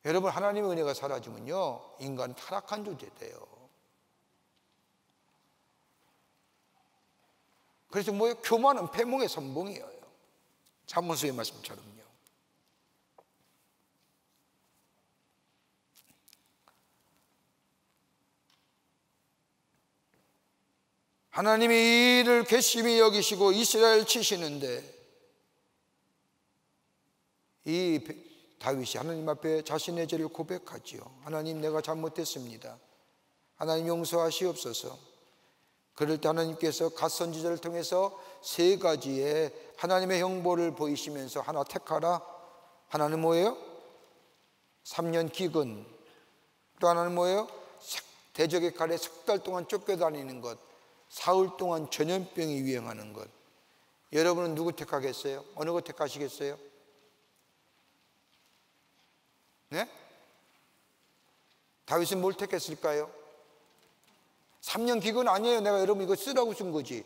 여러분, 하나님의 은혜가 사라지면요 인간은 타락한 존재 돼요. 그래서 교만은 패몽의 선봉이에요. 잠언서의 말씀처럼요. 하나님이 이를 괘씸히 여기시고 이스라엘 치시는데, 이 다윗이 하나님 앞에 자신의 죄를 고백하지요. 하나님, 내가 잘못했습니다. 하나님 용서하시옵소서. 그럴 때 하나님께서 갓 선지자를 통해서 3가지의 하나님의 형벌을 보이시면서 하나 택하라. 하나는 뭐예요? 3년 기근. 또 하나는 뭐예요? 대적의 칼에 3달 동안 쫓겨다니는 것. 사흘 동안 전염병이 유행하는 것. 여러분은 누구 택하겠어요? 어느 거 택하시겠어요? 네? 다윗은 뭘 택했을까요? 3년 기근 아니에요. 내가 여러분 이거 쓰라고 쓴 거지.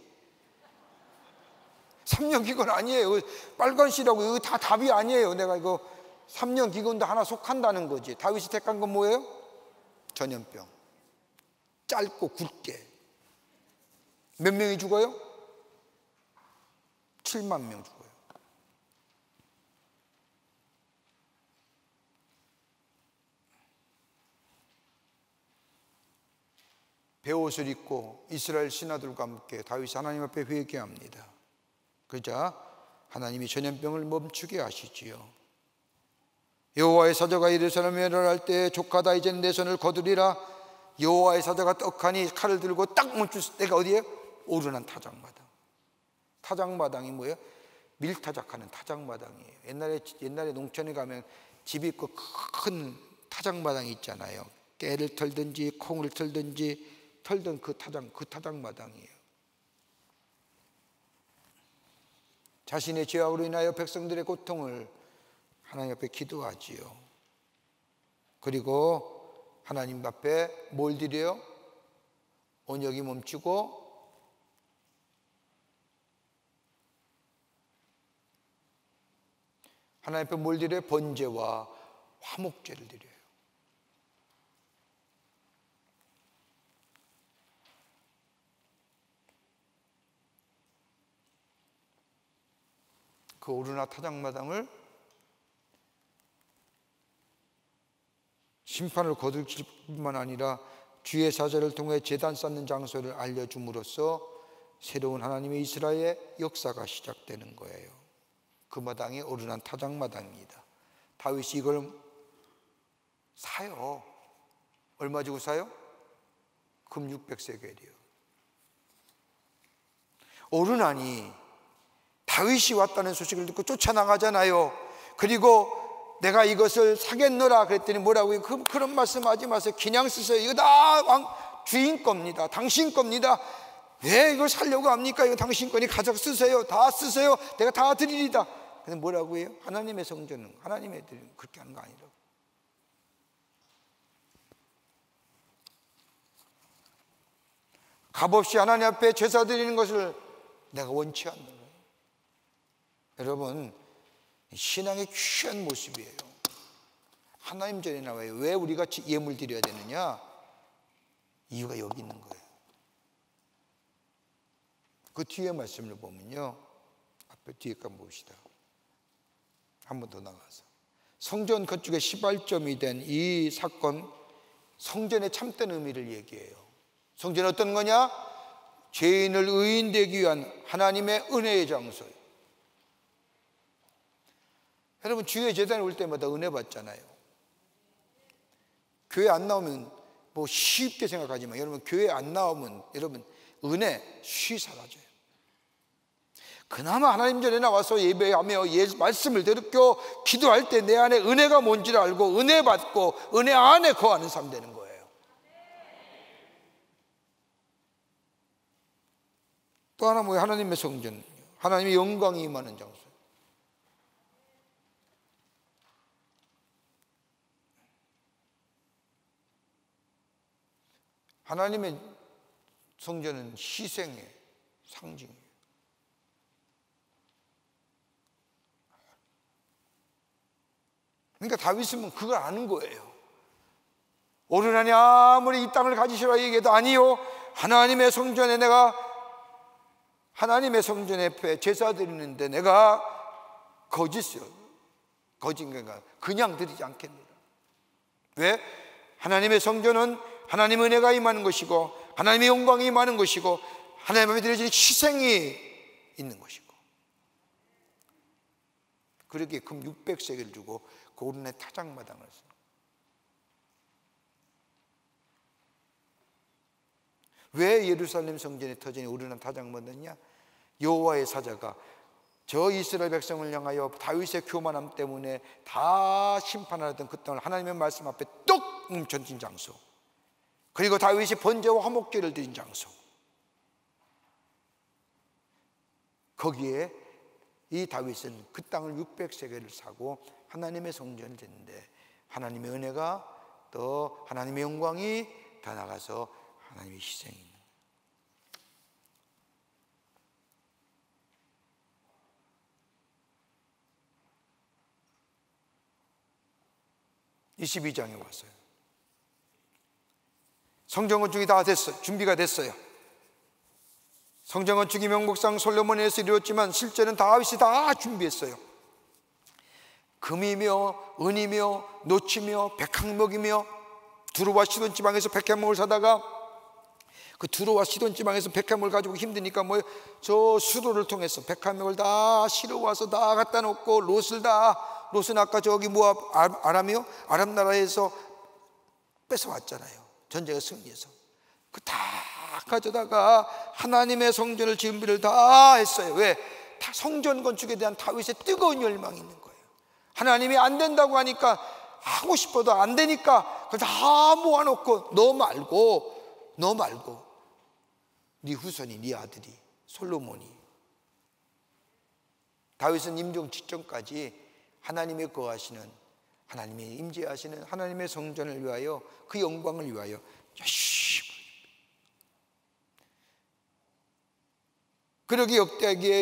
3년 기근 아니에요. 빨간 씨라고 이거 다 답이 아니에요. 내가 이거 3년 기근도 하나 속한다는 거지. 다윗이 택한 건 뭐예요? 전염병. 짧고 굵게. 몇 명이 죽어요? 7만 명 죽어요. 베옷을 입고 이스라엘 신하들과 함께 다윗이 하나님 앞에 회개합니다. 그러자 하나님이 전염병을 멈추게 하시지요. 여호와의 사자가 예루살렘에 일어날 때 조카 다윗은 내 손을 거두리라. 여호와의 사자가 떡하니 칼을 들고 딱 멈출 때가 어디예요? 오르난 타작마당. 타작마당이 뭐예요? 밀타작하는 타작마당이에요. 옛날에 농촌에 가면 집이 있고 큰 타작마당이 있잖아요. 깨를 털든지 콩을 털든지 털던 그 타작마당이에요. 자신의 죄악으로 인하여 백성들의 고통을 하나님 앞에 기도하지요. 그리고 하나님 앞에 뭘 드려요? 언약이 멈추고 하나님 앞에 뭘 드려요? 번제와 화목제를 드려요. 그 오르나 타작마당을 심판을 거둘 뿐만 아니라 주의 사자를 통해 제단 쌓는 장소를 알려줌으로써 새로운 하나님의 이스라엘의 역사가 시작되는 거예요. 그 마당이 오르난 타작마당입니다. 다윗이 이걸 사요. 얼마 주고 사요? 금 600세겔이요. 오르난이 다윗이 왔다는 소식을 듣고 쫓아나가잖아요. 그리고 내가 이것을 사겠노라 그랬더니 뭐라고요? 그런 말씀 하지 마세요. 그냥 쓰세요. 이거 다 주인 겁니다. 당신 겁니다. 왜 이걸 살려고 합니까? 이거 당신 거니 가져 쓰세요. 다 쓰세요. 내가 다 드리리다. 근데 뭐라고 해요? 하나님의 성전은 하나님의 드리는 그렇게 하는 거 아니라고. 값없이 하나님 앞에 제사 드리는 것을 내가 원치 않는 거예요. 여러분, 신앙의 귀한 모습이에요. 하나님 전에 나와요. 왜 우리가 예물 드려야 되느냐? 이유가 여기 있는 거예요. 그 뒤에 말씀을 보면요, 앞에 뒤에 거 봅시다. 한 번 더 나가서 성전 건축의 시발점이 된 이 사건, 성전의 참된 의미를 얘기해요. 성전은 어떤 거냐? 죄인을 의인되기 위한 하나님의 은혜의 장소예요. 여러분, 주의 제단에 올 때마다 은혜 받잖아요. 교회 안 나오면 뭐 쉽게 생각하지만 여러분, 교회 안 나오면 여러분 은혜 쉬 사라져요. 그나마 하나님 전에 나와서 예배하며 말씀을 들었고 기도할 때 내 안에 은혜가 뭔지를 알고 은혜 받고 은혜 안에 거하는 삶 되는 거예요. 또 하나 뭐예요? 하나님의 성전, 하나님의 영광이 임하는 장소. 하나님의 성전은 희생의 상징이에요. 그러니까 다윗은 그걸 아는 거예요. 오르나니 아무리 이 땅을 가지시라 얘기해도 아니요, 하나님의 성전에 내가 하나님의 성전에 제사 드리는데 내가 거짓인가 그냥 드리지 않겠노라. 왜? 하나님의 성전은 하나님의 은혜가 임하는 것이고 하나님의 영광이 임하는 것이고 하나님 앞에 드려지는 희생이 있는 것이고, 그렇게 금 600세겔 주고 그 오르난 타작마당을 써. 왜 예루살렘 성전에 터진 오르난 타작마당이냐? 여호와의 사자가 저 이스라엘 백성을 향하여 다윗의 교만함 때문에 다 심판하던 그 땅을 하나님의 말씀 앞에 뚝 멈춰진 장소, 그리고 다윗이 번제와 화목제를 드린 장소, 거기에 이 다윗은 그 땅을 600세겔을 사고 하나님의 성전을 짓는데 하나님의 은혜가 또 하나님의 영광이 다 나가서 하나님의 희생이 있는 거예요. 22장에 왔어요. 성전 건축이 다 됐어요. 준비가 됐어요. 성전 건축이 명목상 솔로몬에서 이루어졌지만 실제는 다윗이 다 준비했어요. 금이며 은이며 노치며 백항목이며 두루와 시돈 지방에서 백항목을 사다가 그 두로와 시돈 지방에서 100한 가지고 힘드니까 저 수로를 통해서 100한 다 실어와서 다 갖다 놓고 롯은 아까 저기 모압 아람이요? 아람 나라에서 뺏어왔잖아요. 전쟁에 승리해서 그 다 가져다가 하나님의 성전을 준비를 다 했어요. 왜? 다 성전 건축에 대한 다윗의 뜨거운 열망이 있는 거예요. 하나님이 안 된다고 하니까 하고 싶어도 안 되니까 그걸 다 모아놓고 너 말고 네 후손이, 네 아들이 솔로몬이. 다윗은 임종 직전까지 하나님의 거하시는, 하나님의 임재하시는 하나님의 성전을 위하여, 그 영광을 위하여 열심히. 그러기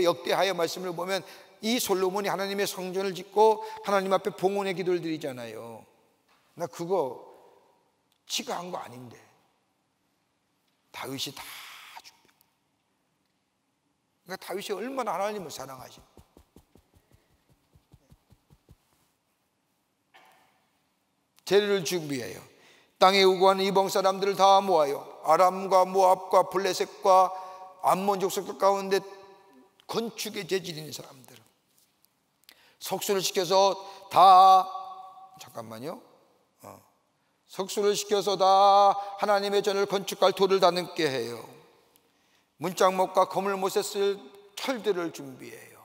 역대하여 말씀을 보면 이 솔로몬이 하나님의 성전을 짓고 하나님 앞에 봉헌의 기도를 드리잖아요. 나 그거 지가 한 거 아닌데 다윗이 다 준비. 그러니까 다윗이 얼마나 하나님을 사랑하시. 재료를 준비해요. 땅에 우고하는 이방 사람들을 다 모아요. 아람과 모압과 블레셋과 암몬 족속들 가운데 건축에 재질 있는 사람들 석수를 시켜서 다 석수를 시켜서 다 하나님의 전을 건축할 돌을 다 넣게 해요. 문짝목과 거물못에 쓸 철들을 준비해요.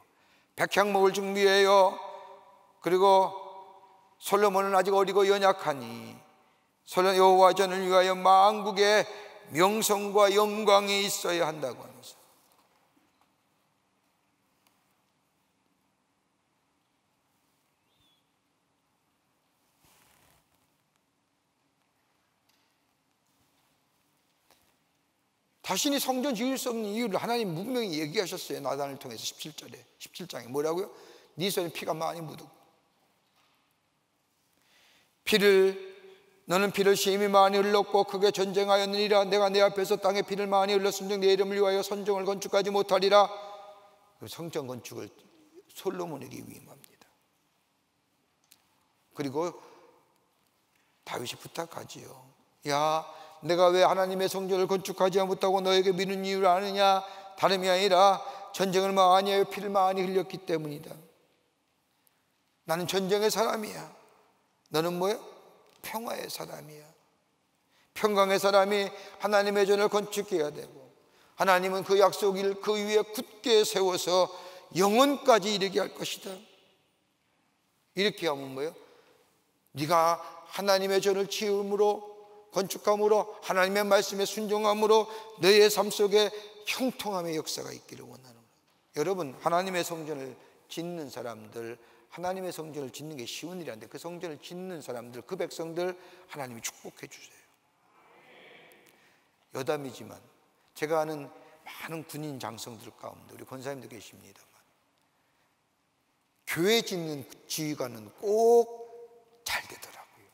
백향목을 준비해요. 그리고 솔로몬은 아직 어리고 연약하니 여호와 전을 위하여 만국의 명성과 영광이 있어야 한다고 하면서 자신이 성전 지을 수 없는 이유를 하나님 분명히 얘기하셨어요. 나단을 통해서 17장에 뭐라고요? 네 손에 피가 많이 묻고 너는 피를 심히 많이 흘렸고 크게 전쟁하였느니라. 내가 내 앞에서 땅에 피를 많이 흘렸음즉 내 이름을 위하여 성전을 건축하지 못하리라. 성전 건축을 솔로몬에게 위임합니다. 그리고 다윗이 부탁하지요. 야, 내가 왜 하나님의 성전을 건축하지 못하고 너에게 미는 이유를 아느냐? 다름이 아니라 전쟁을 많이 하여 피를 많이 흘렸기 때문이다. 나는 전쟁의 사람이야. 너는 뭐야? 평화의 사람이야. 평강의 사람이 하나님의 전을 건축해야 되고 하나님은 그 약속을 그 위에 굳게 세워서 영원까지 이르게 할 것이다. 이렇게 하면 뭐예요? 네가 하나님의 전을 지음으로 건축함으로 하나님의 말씀에 순종함으로 너의 삶 속에 형통함의 역사가 있기를 원하는 거예요. 여러분, 하나님의 성전을 짓는 사람들, 하나님의 성전을 짓는 게 쉬운 일이 아닌데 그 성전을 짓는 사람들, 그 백성들 하나님이 축복해 주세요. 여담이지만 제가 아는 많은 군인 장성들 가운데 우리 권사님도 계십니다만 교회 짓는 지휘관은 꼭 잘 되더라고요.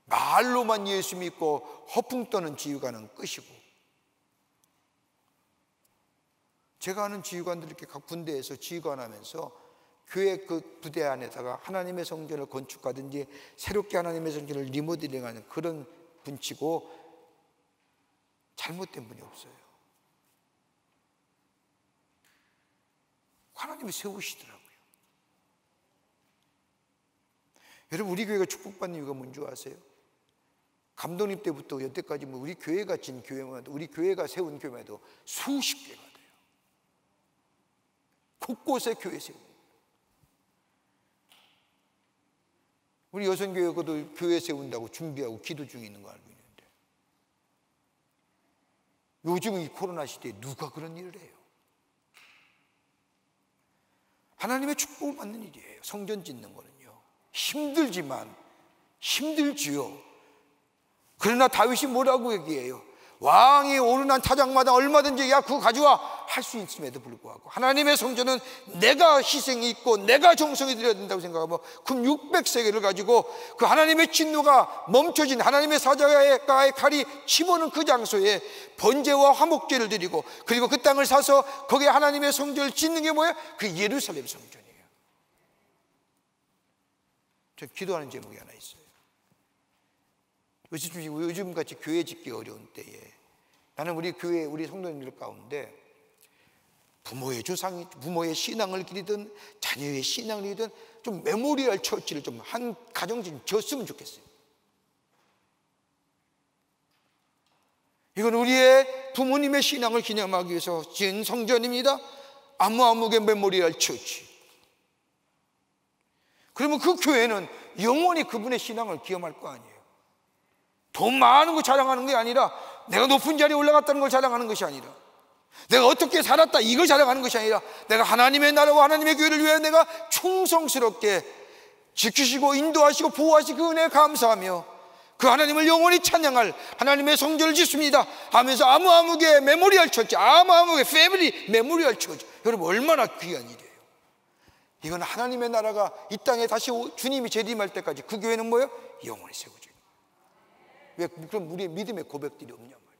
말로만 예수 믿고 허풍 떠는 지휘관은 끝이고, 제가 아는 지휘관들 이렇게 각 군대에서 지휘관하면서 교회 그 부대 안에다가 하나님의 성전을 건축하든지 새롭게 하나님의 성전을 리모델링하는 그런 분치고 잘못된 분이 없어요. 하나님이 세우시더라고요. 여러분, 우리 교회가 축복받는 이유가 뭔지 아세요? 감독님 때부터 여태까지 우리 교회가 진 교회만 해도, 우리 교회가 세운 교회만 해도 수십 개가 돼요. 곳곳에 교회 세우고, 우리 여성교회도 교회 세운다고 준비하고 기도 중에 있는 거 알고 있는데, 요즘 이 코로나 시대에 누가 그런 일을 해요? 하나님의 축복을 받는 일이에요. 성전 짓는 거는요. 힘들지만, 힘들지요. 그러나 다윗이 뭐라고 얘기해요? 왕이 오르난 타작마다 얼마든지 야 그거 가져와 할 수 있음에도 불구하고 하나님의 성전은 내가 희생이 있고 내가 정성이 들여야 된다고 생각하면 금 600세겔을 가지고 그 하나님의 진노가 멈춰진 하나님의 사자의 칼이 집어넣은 그 장소에 번제와 화목제를 드리고, 그리고 그 땅을 사서 거기에 하나님의 성전을 짓는 게 뭐예요? 그 예루살렘 성전이에요. 저 기도하는 제목이 하나 있어요. 요즘같이 교회 짓기 어려운 때에 나는 우리 교회, 우리 성도님들 가운데 부모의 부모의 신앙을 기리든 자녀의 신앙을 기리든 좀 메모리얼 처치를 좀 한 가정씩 좀 지었으면 좋겠어요. 이건 우리의 부모님의 신앙을 기념하기 위해서 지은 성전입니다. 아무개 메모리얼 처치. 그러면 그 교회는 영원히 그분의 신앙을 기념할 거 아니에요. 돈 많은 거 자랑하는 게 아니라, 내가 높은 자리에 올라갔다는 걸 자랑하는 것이 아니라, 내가 어떻게 살았다 이걸 자랑하는 것이 아니라, 내가 하나님의 나라와 하나님의 교회를 위해 내가 충성스럽게 지키시고 인도하시고 보호하시고 그 은혜에 감사하며 그 하나님을 영원히 찬양할 하나님의 성전을 짓습니다 하면서 아무개 메모리얼 처치, 아무개 패밀리 메모리얼 처치. 여러분, 얼마나 귀한 일이에요. 이건 하나님의 나라가 이 땅에 다시 주님이 재림할 때까지 그 교회는 뭐예요? 영원히 세워져요. 왜 그럼 우리의 믿음의 고백들이 없냐 말이에요.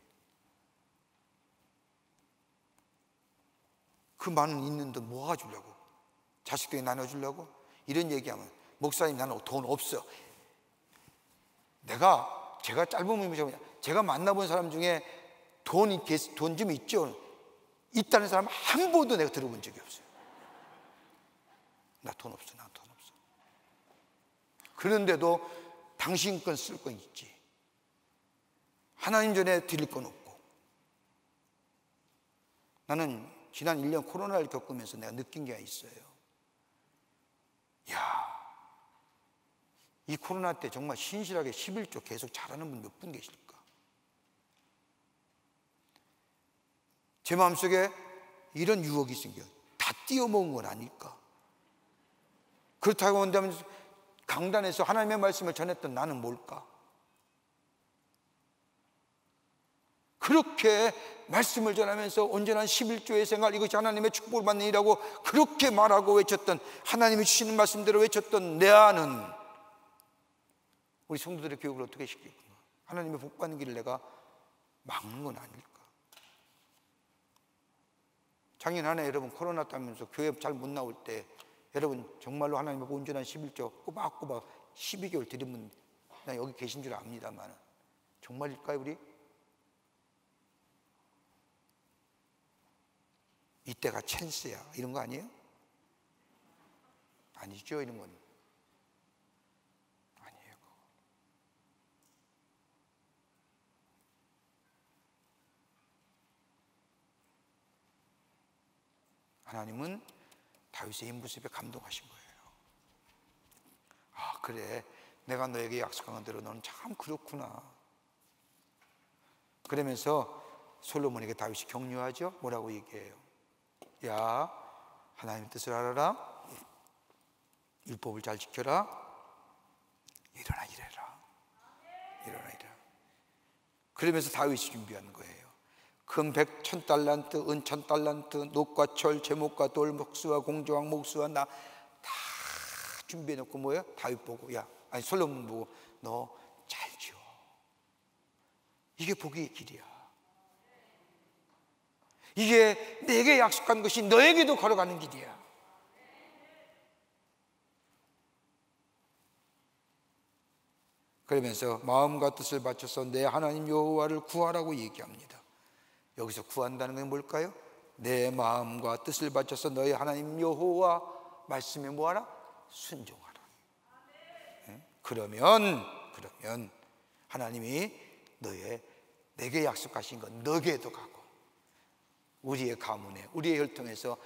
그 많은 있는 돈 모아주려고, 자식들에게 나눠주려고 이런 얘기하면, 목사님 나는 돈 없어. 제가 짧은 몸이 제가 만나본 사람 중에 돈 좀 있죠? 있다는 사람 한 번도 내가 들어본 적이 없어요. 나 돈 없어. 그런데도 당신 건 쓸 건 있지. 하나님 전에 드릴 건 없고. 나는 지난 1년 코로나를 겪으면서 내가 느낀 게 있어요. 이 코로나 때 정말 신실하게 11조 계속 잘하는 분 몇 분 계실까? 제 마음속에 이런 유혹이 생겨요. 다 띄어먹은 건 아닐까? 그렇다고 한다면 강단에서 하나님의 말씀을 전했던 나는 뭘까? 그렇게 말씀을 전하면서 온전한 11조의 생활, 이것이 하나님의 축복을 받는 일이라고 그렇게 말하고 외쳤던, 하나님이 주시는 말씀대로 외쳤던 내 안은 우리 성도들의 교육을 어떻게 시키구나, 하나님의 복 받는 길을 내가 막는 건 아닐까? 작년 한 해 여러분 코로나 따면서 교회 잘 못 나올 때 여러분 정말로 하나님의 온전한 11조 꼬박꼬박 12개월 드리면 나 여기 계신 줄 압니다만, 정말일까요 우리? 이때가 찬스야 이런 거 아니에요? 아니죠. 이런 건 아니에요. 하나님은 다윗의 인부습에 감동하신 거예요. 아, 그래, 내가 너에게 약속한 대로 너는 참 그렇구나. 그러면서 솔로몬에게 다윗이 격려하죠. 뭐라고 얘기해요? 야, 하나님의 뜻을 알아라, 율법을 잘 지켜라, 일어나 일해라. 그러면서 다윗이 준비한 거예요. 금 100,000달란트, 은 1,000달란트, 녹과 철, 제목과 돌, 목수와 공조왕, 목수와 나 다 준비해 놓고 뭐예요? 다윗 보고, 솔로몬 보고, 너 잘 지어. 이게 복의 길이야. 이게 내게 약속한 것이 너에게도 걸어가는 길이야. 그러면서 마음과 뜻을 바쳐서 내 하나님 여호와를 구하라고 얘기합니다. 여기서 구한다는 건 뭘까요? 내 마음과 뜻을 바쳐서 너의 하나님 여호와 말씀에 뭐하라? 순종하라. 그러면 하나님이 내게 약속하신 건 너에게도 가고, 우리의 가문에, 우리의 혈통에서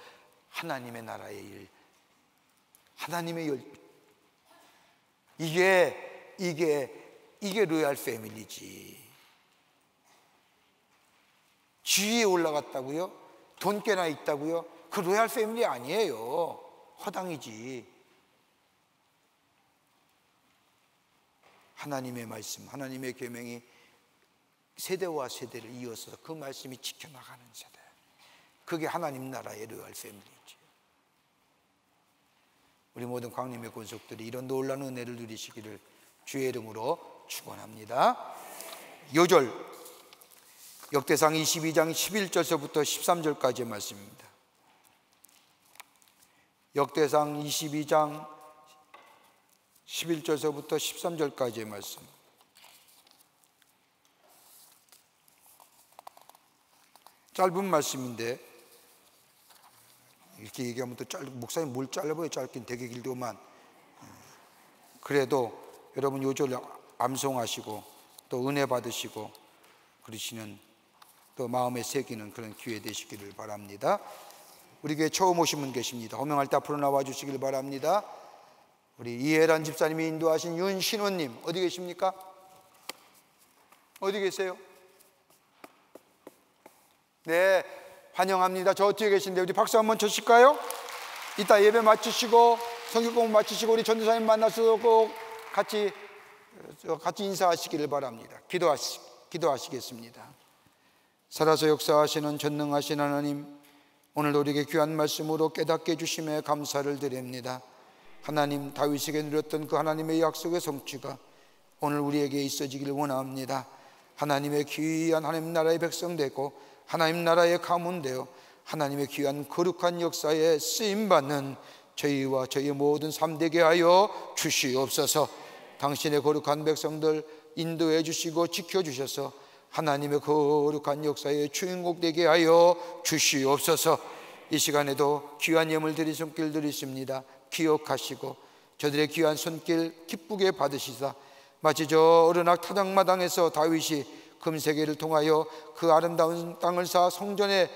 하나님의 나라의 일, 하나님의 이게 로얄 패밀리지. 지위에 올라갔다고요? 돈 꽤나 있다고요? 그 로얄 패밀리 아니에요. 허당이지. 하나님의 말씀, 하나님의 계명이 세대와 세대를 이어서 그 말씀이 지켜나가는 세대, 그게 하나님 나라의 로얄 패밀리지. 우리 모든 광림의 권속들이 이런 놀라운 은혜를 누리시기를 주의 이름으로 축원합니다. 요절 역대상 22장 11절서부터 13절까지의 말씀입니다. 역대상 22장 11절서부터 13절까지의 말씀. 짧은 말씀인데 이렇게 얘기하면 또 목사님 뭘 짧아요? 짧긴 되게 길더만. 그래도 여러분 요절 암송하시고 또 은혜 받으시고 그러시는, 또 마음에 새기는 그런 기회 되시기를 바랍니다. 우리 교회 처음 오신 분 계십니다. 호명할 때 앞으로 나와 주시길 바랍니다. 우리 이혜란 집사님이 인도하신 윤신호님 어디 계십니까? 어디 계세요? 네, 환영합니다. 저 뒤에 계신데 우리 박수 한번 쳐실까요? 이따 예배 마치시고 성경 공부 마치시고 우리 전도사님 만나서 꼭 같이 인사하시기를 바랍니다. 기도하시겠습니다. 살아서 역사하시는 전능하신 하나님, 오늘 우리에게 귀한 말씀으로 깨닫게 해주심에 감사를 드립니다. 하나님, 다윗에게 누렸던 그 하나님의 약속의 성취가 오늘 우리에게 있어지길 원합니다. 하나님의 귀한 하나님 나라의 백성 되고 하나님 나라의 가문 되어 하나님의 귀한 거룩한 역사에 쓰임받는 저희와 저희의 모든 삶 되게 하여 주시옵소서. 당신의 거룩한 백성들 인도해 주시고 지켜주셔서 하나님의 거룩한 역사의 주인공 되게 하여 주시옵소서. 이 시간에도 귀한 예물 드린 손길 드리십니다. 기억하시고 저들의 귀한 손길 기쁘게 받으시사 마치 저 어른악 타작마당에서 다윗이 금세계를 통하여 그 아름다운 땅을 사 성전에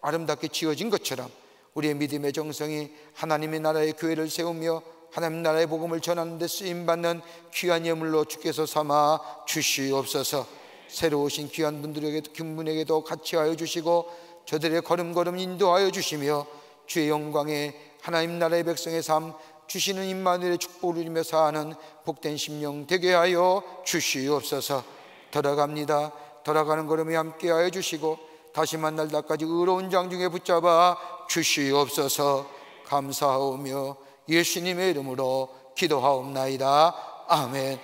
아름답게 지어진 것처럼 우리의 믿음의 정성이 하나님의 나라의 교회를 세우며 하나님 나라의 복음을 전하는 데 쓰임받는 귀한 예물로 주께서 삼아 주시옵소서. 새로 오신 귀한 분에게도 같이 하여 주시고 저들의 걸음걸음 인도하여 주시며 주의 영광에 하나님 나라의 백성의 삶 주시는 임마누엘의 축복을 누리며 사는 복된 심령 되게 하여 주시옵소서. 돌아갑니다. 돌아가는 걸음에 함께 하여 주시고 다시 만날 날까지 의로운 장중에 붙잡아 주시옵소서. 감사하오며 예수님의 이름으로 기도하옵나이다. 아멘.